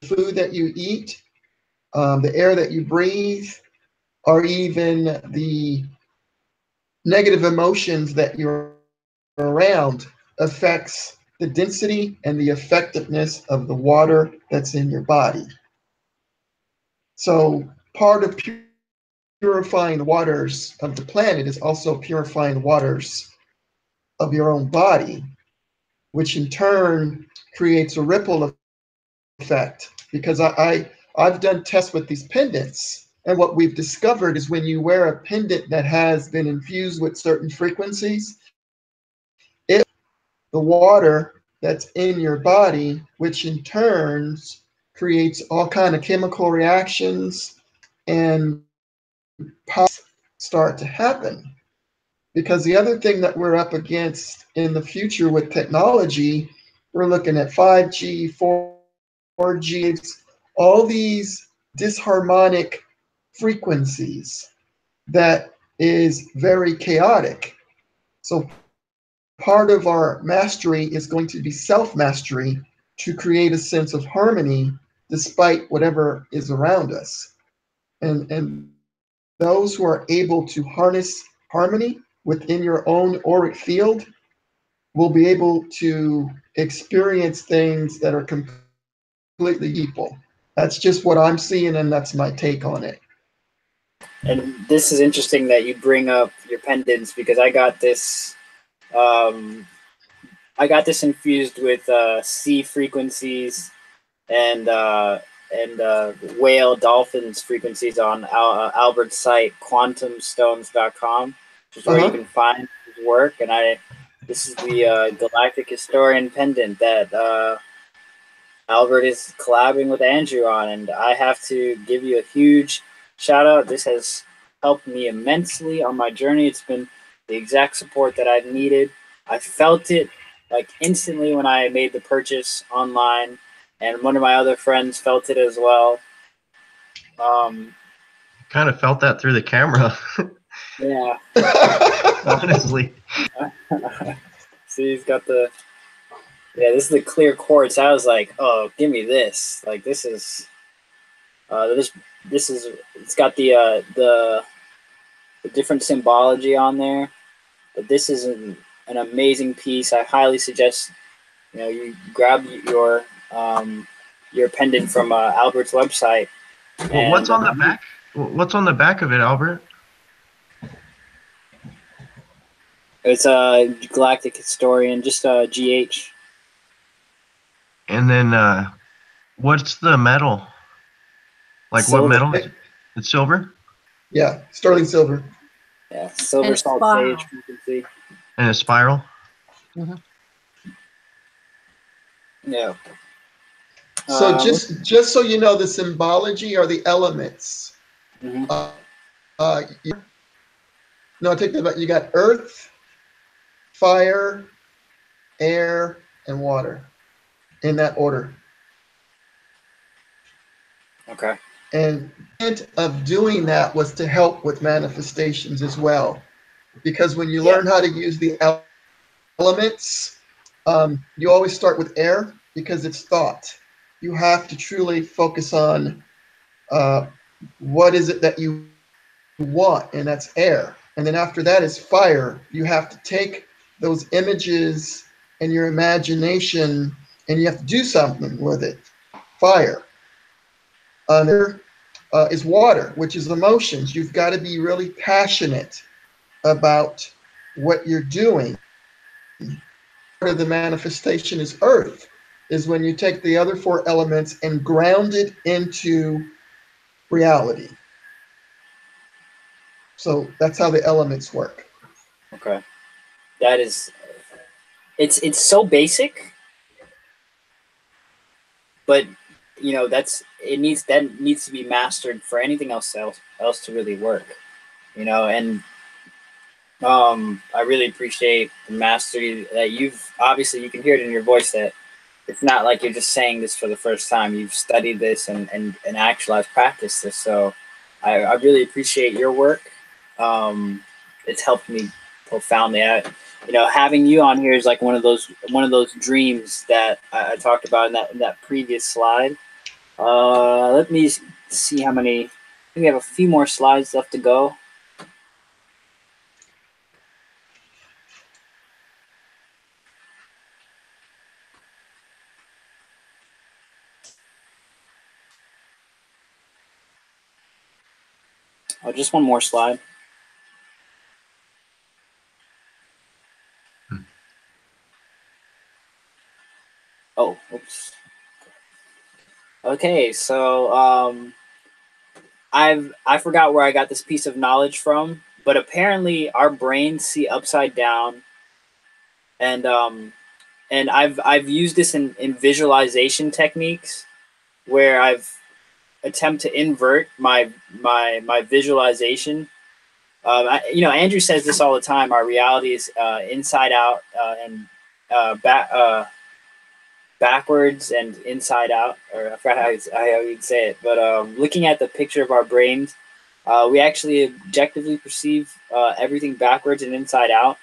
food that you eat, the air that you breathe, or even the negative emotions that you're around affects the density and the effectiveness of the water that's in your body. So part of purifying the waters of the planet is also purifying the waters of your own body, which in turn creates a ripple effect. Because I've done tests with these pendants, and what we've discovered is when you wear a pendant that has been infused with certain frequencies, the water that's in your body, which in turn creates all kind of chemical reactions and start to happen. Because the other thing that we're up against in the future with technology, we're looking at 5G, 4G, all these disharmonic frequencies that is very chaotic. So part of our mastery is going to be self-mastery to create a sense of harmony despite whatever is around us. And those who are able to harness harmony within your own auric field will be able to experience things that are completely equal. That's just what I'm seeing, and that's my take on it. And this is interesting that you bring up your pendants, because I got this infused with sea frequencies and whale dolphins frequencies on Albert's site, quantumstones.com, which is where you can find his work. And this is the Galactic Historian pendant that Albert is collabing with Andrew on, and I have to give you a huge shout out. This has helped me immensely on my journey. It's been the exact support that I've needed. I felt it like instantly when I made the purchase online, and one of my other friends felt it as well. Kind of felt that through the camera. Yeah. Honestly. See, he's got this is the clear quartz. I was like, oh, give me this. Like, this is, it's got the different symbology on there, but this is an amazing piece. I highly suggest, you grab your pendant from Albert's website. Well, what's on the back? What's on the back of it, Albert? It's a galactic historian, just GH. And then what's the metal? Like what Silver. metal? It's silver? Yeah, sterling silver. Yeah, silver And salt spiral. sage frequency. And a spiral? Mhm. Yeah. So just so you know, the symbology are the elements. Mhm. No, I take that back. You got earth, fire, air, and water in that order. Okay. And the intent of doing that was to help with manifestations as well. Because when you learn how to use the elements, you always start with air because it's thought. You have to truly focus on what is it that you want, and that's air. And then after that is fire. You have to take those images and your imagination and you have to do something with it. Fire. There is water, which is emotions. You've got to be really passionate about what you're doing. Part of the manifestation is earth, is when you take the other four elements and ground it into reality. So that's how the elements work. Okay. That is, it's so basic, but you know that needs to be mastered for anything else to really work. You know, and I really appreciate the mastery that you've obviously you can hear it in your voice that it's not like you're just saying this for the first time. You've studied this and actualized practiced this. So I really appreciate your work. It's helped me profoundly. You know, having you on here is like one of those dreams that I talked about in that previous slide. Let me see how many. I think we have a few more slides left to go. Oh, just one more slide. Oh, oops. Okay, so I forgot where I got this piece of knowledge from, but apparently our brains see upside down, and I've used this in visualization techniques where I've attempt to invert my visualization. You know, Andrew says this all the time. Our reality is inside out and backwards and inside out, or I forgot how you'd say it. But looking at the picture of our brains, we actually objectively perceive everything backwards and inside out.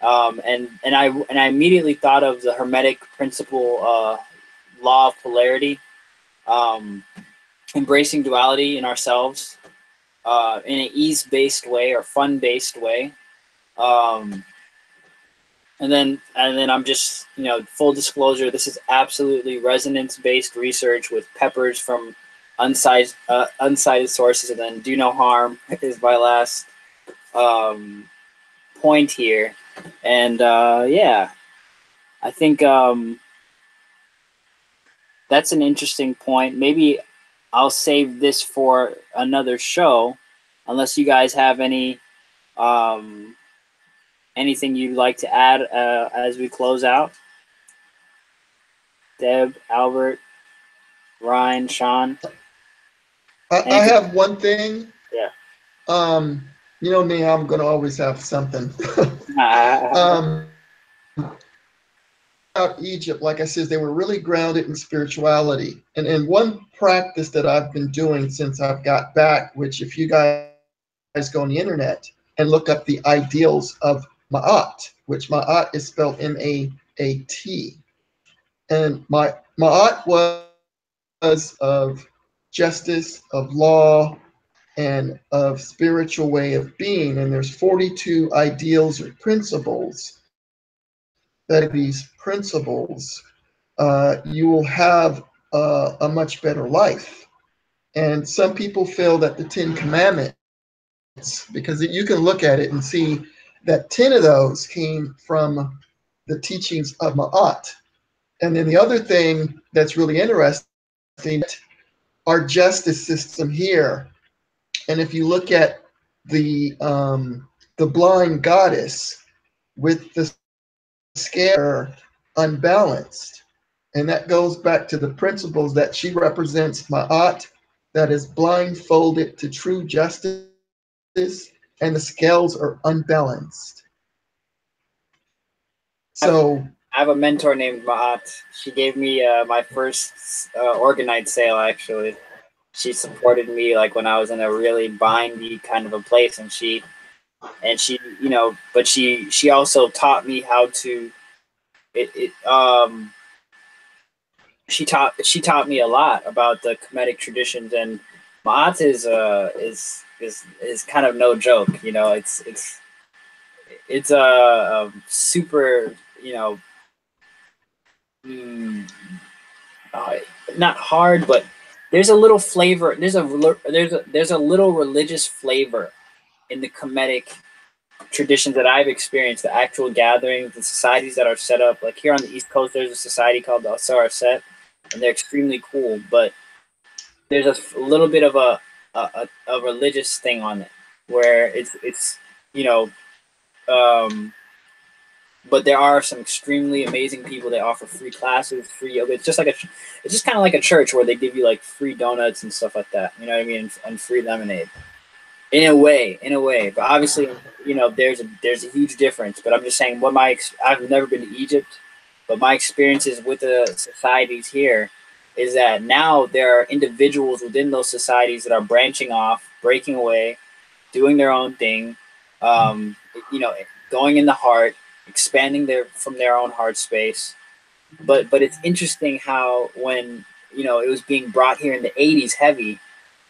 And I immediately thought of the Hermetic principle, law of polarity, embracing duality in ourselves in an ease-based way or fun-based way. And then I'm just, you know, full disclosure, this is absolutely resonance-based research with peppers from unsighted sources, and then do no harm is my last point here. And yeah, I think that's an interesting point. Maybe I'll save this for another show, unless you guys have anything you'd like to add as we close out. Deb, Albert, Ryne, Sean. I have one thing. Yeah. You know me, I'm gonna always have something. About Egypt, like I said, they were really grounded in spirituality. And one practice that I've been doing since I've got back, which if you guys go on the internet and look up the ideals of Ma'at, which Ma'at is spelled M-A-A-T. And Ma'at was of justice, of law, and of spiritual way of being. And there's 42 ideals or principles. That these principles, you will have a much better life. And some people feel that the Ten Commandments, because you can look at it and see that 10 of those came from the teachings of Ma'at. And then the other thing that's really interesting, our justice system here. And if you look at the blind goddess with the scare unbalanced, and that goes back to the principles that she represents Ma'at, that is blindfolded to true justice, and the scales are unbalanced. So I have a mentor named Mahat. She gave me my first organite sale, actually. She supported me like when I was in a really bindy kind of a place, and she you know, but she also taught me how to she taught me a lot about the Kemetic traditions, and Ma'at is kind of no joke. You know, it's a super, you know, not hard, but there's a little flavor. There's a little religious flavor in the Kemetic traditions that I've experienced. The actual gatherings, the societies that are set up. Like here on the East Coast, there's a society called the Asar Set, and they're extremely cool. But there's a little bit of a religious thing on it, where it's you know, but there are some extremely amazing people. They offer free classes, free yoga. It's just kind of like a church where they give you like free donuts and stuff like that. You know what I mean? And free lemonade. In a way, but obviously, you know, there's a huge difference. But I'm just saying, I've never been to Egypt, but my experiences with the societies here is that now there are individuals within those societies that are branching off, breaking away, doing their own thing, you know, going in the heart, expanding from their own heart space. But it's interesting how when, you know, it was being brought here in the 80s heavy,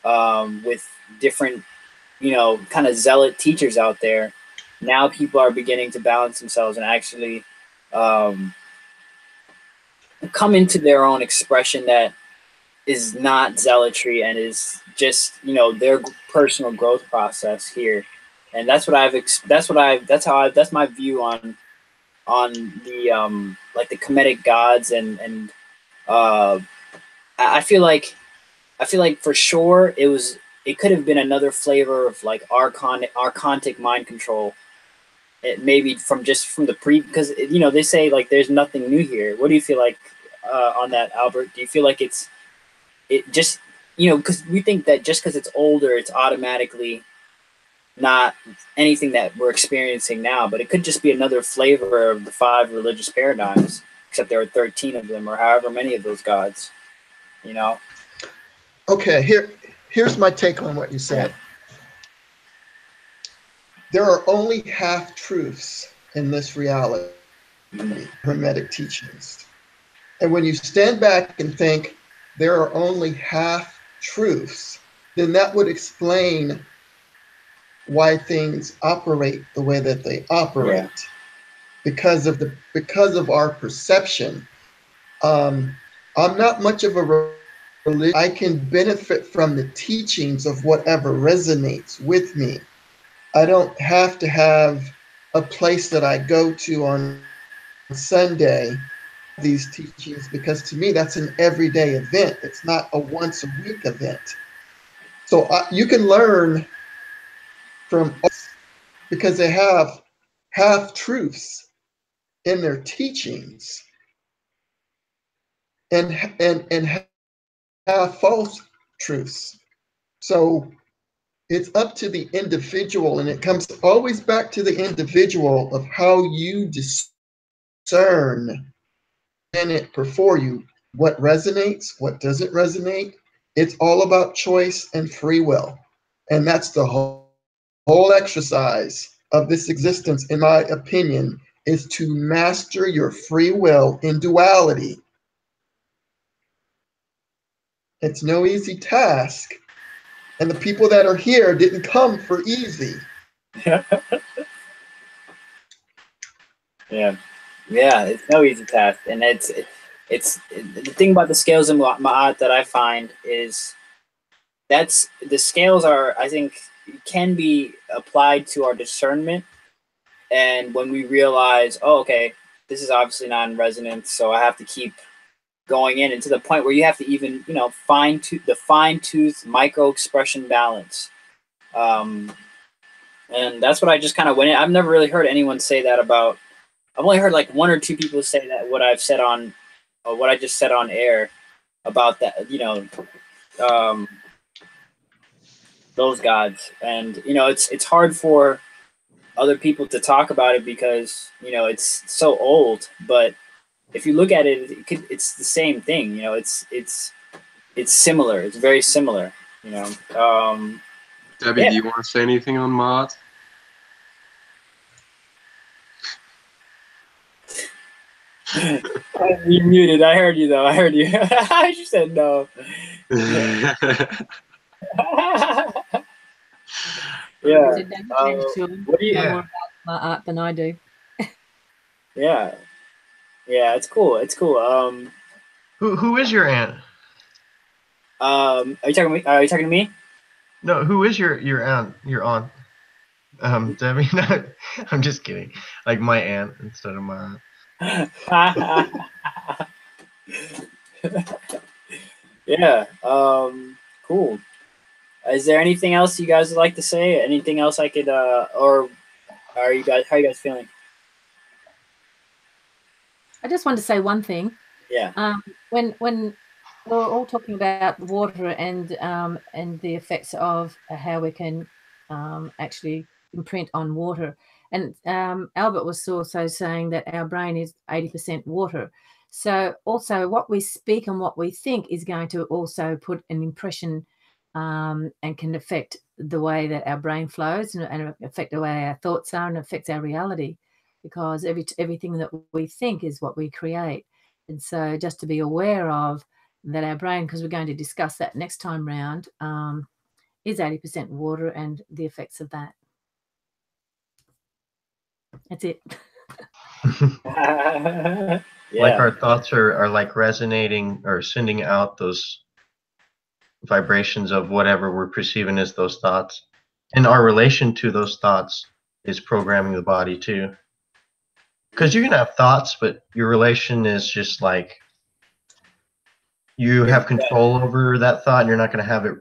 with different, you know, kind of zealot teachers out there, now people are beginning to balance themselves and actually come into their own expression that is not zealotry and is just, you know, their personal growth process here. And that's my view on the like the Kemetic gods, and I feel like for sure it could have been another flavor of like archontic mind control. It maybe from the because, you know, they say like there's nothing new here. What do you feel like on that, Albert? Do you feel like it just, you know, because we think that just because it's older, it's automatically not anything that we're experiencing now, but it could just be another flavor of the 5 religious paradigms, except there are 13 of them, or however many of those gods, you know? Okay, here's my take on what you said. There are only half-truths in this reality, Hermetic teachings. And when you stand back and think there are only half-truths, then that would explain why things operate the way that they operate, because of our perception. I'm not much of a religion. I can benefit from the teachings of whatever resonates with me. I don't have to have a place that I go to on Sunday, these teachings, because to me that's an everyday event. It's not a once a week event. So you can learn from us because they have half-truths in their teachings and half false truths. So it's up to the individual, and it comes always back to the individual of how you discern in it before you, what resonates, what doesn't resonate. It's all about choice and free will. And that's the whole exercise of this existence, in my opinion, is to master your free will in duality. It's no easy task. And the people that are here didn't come for easy. Yeah, it's no easy task, and it's the thing about the scales in Ma'at that I find is the scales are, I think, can be applied to our discernment, And when we realize, oh, okay, this is obviously not in resonance, so I have to keep going in, and to the point where you have to even, you know, the fine-tooth micro-expression balance. And that's what I just kind of went in. I've never really heard anyone say that about. I've only heard like one or two people say that what I've said on, or what I just said on air about that. You know, those gods, and you know, it's hard for other people to talk about it because you know it's so old. But if you look at it, it's the same thing. You know, it's similar. It's very similar. You know. Debbie, Yeah. do you want to say anything on mods? You muted. I heard you though. I heard you. You said no. Yeah. So David, What do you? know Yeah. more about my art than I do. Yeah. Yeah. It's cool. It's cool. Who is your aunt? Are you talking to me? Are you talking to me? No, who is your aunt? Your aunt? Debbie. No, I'm just kidding. Like my aunt instead of my aunt. Yeah. Cool. Is there anything else you guys would like to say? Anything else I could or are you guys, how are you guys feeling? I just wanted to say one thing. Yeah. When we're all talking about water and the effects of how we can actually imprint on water, and Albert was also saying that our brain is 80% water. So also what we speak and what we think is going to also put an impression and can affect the way that our brain flows and affect the way our thoughts are and affects our reality, because everything that we think is what we create. And so just to be aware of that, our brain, because we're going to discuss that next time round, is 80% water and the effects of that. That's it. Yeah. Like our thoughts are like resonating or sending out those vibrations of whatever we're perceiving as those thoughts. And our relation to those thoughts is programming the body too. Because you can have thoughts, but your relation is just like you have control over that thought and you're not going to have it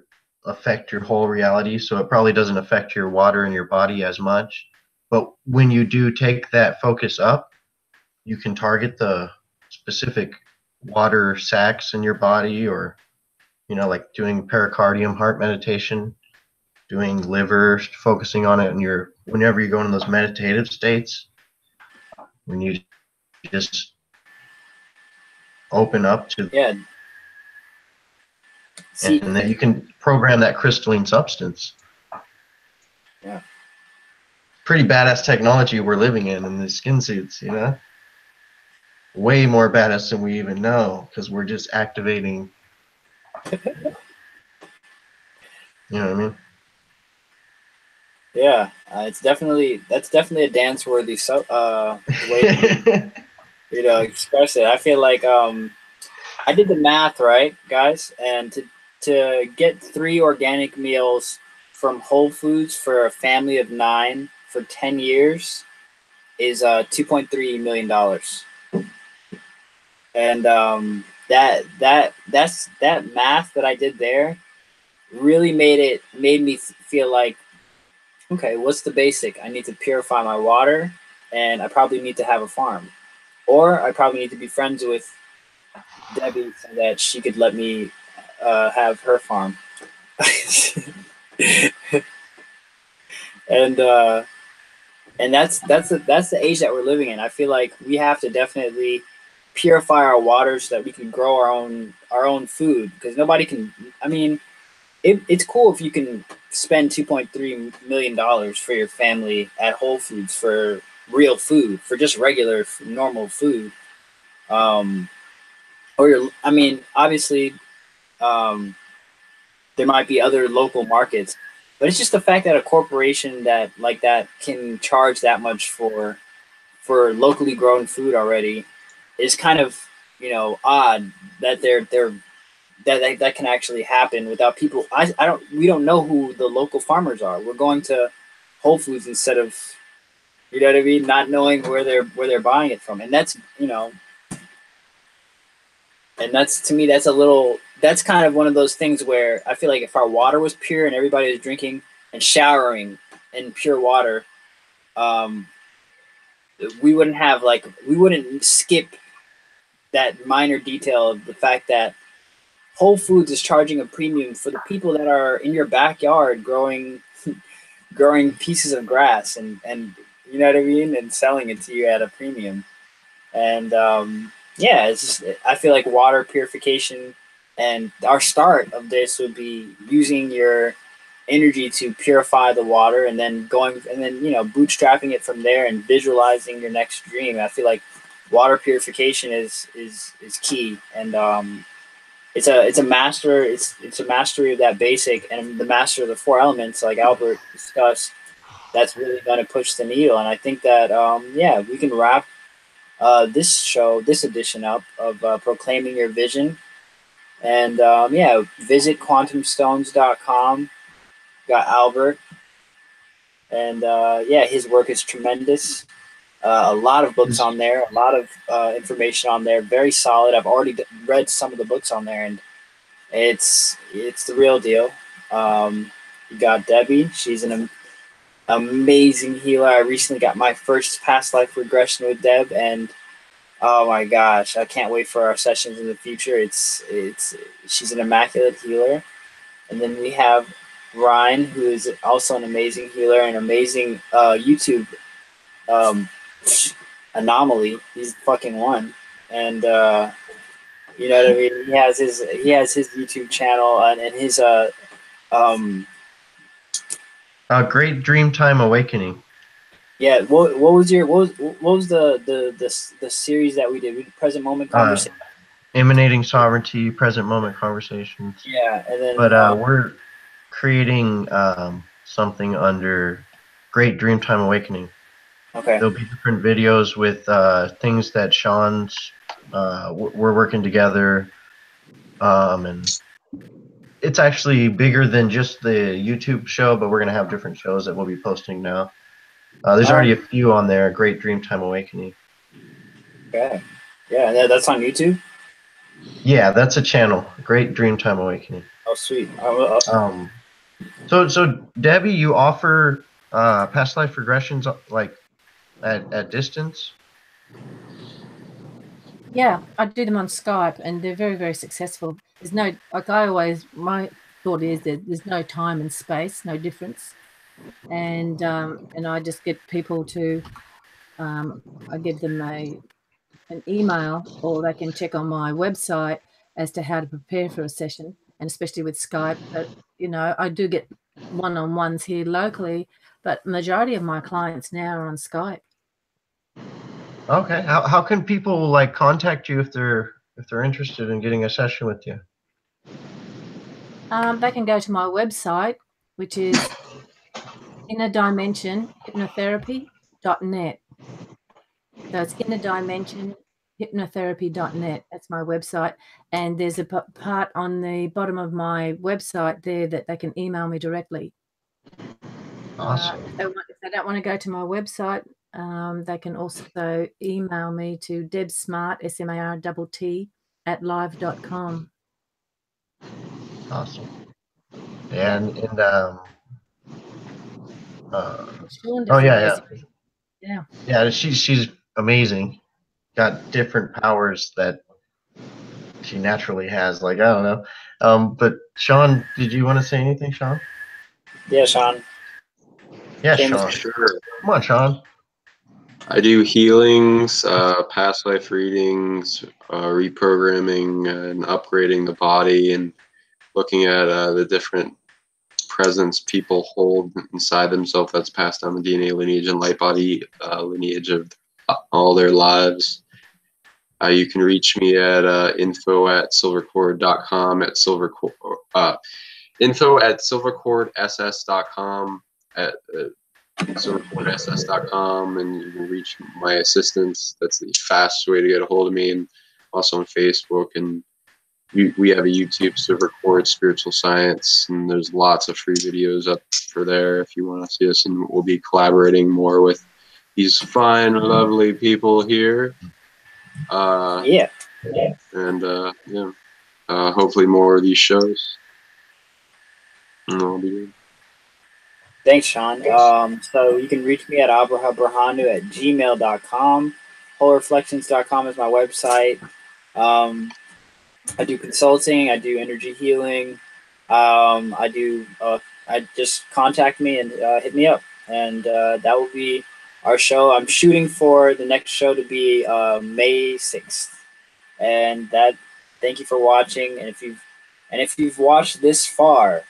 affect your whole reality. So it probably doesn't affect your water in your body as much. But when you do take that focus up, you can target the specific water sacs in your body, or, you know, like doing pericardium heart meditation, doing liver, focusing on it. And whenever you go into those meditative states, when you just open up to, Yeah. See, and then you can program that crystalline substance. Yeah. Pretty badass technology we're living in the skin suits, you know? Way more badass than we even know, because we're just activating. You know what I mean? Yeah, that's definitely a dance worthy way to, you know, express it. I feel like I did the math, right, guys, and to get 3 organic meals from Whole Foods for a family of 9 for 10 years is $2.3 million. And that math that I did there really made me feel like, okay, what's the basic? I need to purify my water, and I probably need to have a farm, or I probably need to be friends with Debbie so that she could let me have her farm. and that's the age that we're living in. I feel like we have to definitely purify our water so that we can grow our own food, because nobody can. I mean, it's cool if you can spend $2.3 million for your family at Whole Foods for real food, for just regular normal food. I mean, obviously, there might be other local markets, but it's just the fact that a corporation that like that can charge that much for locally grown food already is kind of, you know, odd that that can actually happen without people. We don't know who the local farmers are. We're going to Whole Foods instead of You know what I mean? Not knowing where they're buying it from, and that's, you know, and that's, to me, that's kind of one of those things where I feel like if our water was pure and everybody was drinking and showering in pure water, um, we wouldn't skip that minor detail of the fact that Whole Foods is charging a premium for the people that are in your backyard growing pieces of grass, and you know what I mean, and selling it to you at a premium. And yeah, it's just, I feel like water purification, and our start of this would be using your energy to purify the water, and then you know, bootstrapping it from there and visualizing your next dream. I feel like water purification is key, and it's a mastery of that basic, and the master of the four elements, like Albert discussed. That's really going to push the needle, and I think that yeah, we can wrap this edition up of proclaiming your vision. And yeah, visit quantumstones.com. Got Albert, and yeah, his work is tremendous. A lot of books on there, a lot of information on there, very solid. I've already read some of the books on there, and it's the real deal. You got Debbie. She's an amazing healer. I recently got my first past life regression with Deb, and oh my gosh, I can't wait for our sessions in the future. She's an immaculate healer. And then we have Ryne, who is also an amazing healer and amazing YouTube anomaly. He's fucking one. And you know what I mean? He has his YouTube channel and his Great Dreamtime Awakening. yeah. What was the series that we did? We did Present Moment Conversation. Emanating Sovereignty, Present Moment Conversations. Yeah, and then we're creating something under Great Dreamtime Awakening. okay. There'll be different videos with things that Sean's we're working together, and it's actually bigger than just the YouTube show, but we're gonna have different shows that we'll be posting now. There's already a few on there. Great Dreamtime Awakening. Okay. Yeah, that's on YouTube. Yeah, that's a channel. Great Dreamtime Awakening. Oh, sweet. So Debbie, you offer past life regressions like at distance? Yeah, I do them on Skype, and they're very, very successful. There's no, like my thought is that there's no time and space, no difference. And I just get people to, I give them an email, or they can check on my website as to how to prepare for a session, and especially with Skype. But, you know, I do get one-on-ones here locally, but majority of my clients now are on Skype. Okay. How can people like contact you if they're interested in getting a session with you? They can go to my website, which is innerdimensionhypnotherapy.net. So it's innerdimensionhypnotherapy.net. That's my website. And there's a part on the bottom of my website there that they can email me directly. Awesome. If they don't want to go to my website, they can also email me to debsmart, SMARTT, @live.com. Awesome. And yeah, she's amazing. Got different powers that she naturally has. Like, I don't know. But Sean, did you want to say anything, Sean? Yeah, Sean. Yeah, Sean. Sure. Come on, Sean. I do healings, past life readings, reprogramming and upgrading the body, and looking at the different presence people hold inside themselves that's passed down the DNA lineage and light body lineage of all their lives. You can reach me at info@silvercord.com, info@silvercordss.com, at silvercordss.com, and you can reach my assistants. That's the fastest way to get a hold of me, and also on Facebook. And we have a YouTube, Silvercord Spiritual Science, and there's lots of free videos up for there if you want to see us. And we'll be collaborating more with these fine, lovely people here. Yeah. And yeah, hopefully more of these shows. And I'll be good. Thanks, Sean. So you can reach me at abrahabrahanu@gmail.com. Wholereflections.com is my website. I do consulting. I do energy healing. I do. I just contact me and hit me up, and that will be our show. I'm shooting for the next show to be May 6th, and that. Thank you for watching, and if you've watched this far,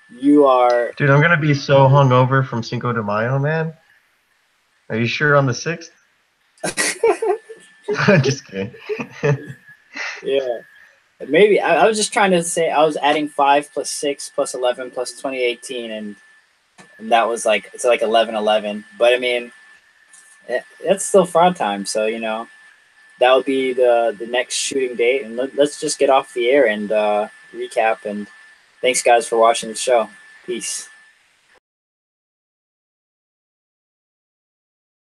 you are. Dude, I'm gonna be so hungover from Cinco de Mayo, man. Are you sure on the 6th? Just kidding. Yeah. Maybe I was just trying to say I was adding 5 plus 6 plus 11 plus 2018, and that was like it's like 11/11. But I mean, it's still fraud time, so that would be the next shooting date, and let's just get off the air and recap. And thanks guys for watching the show. Peace.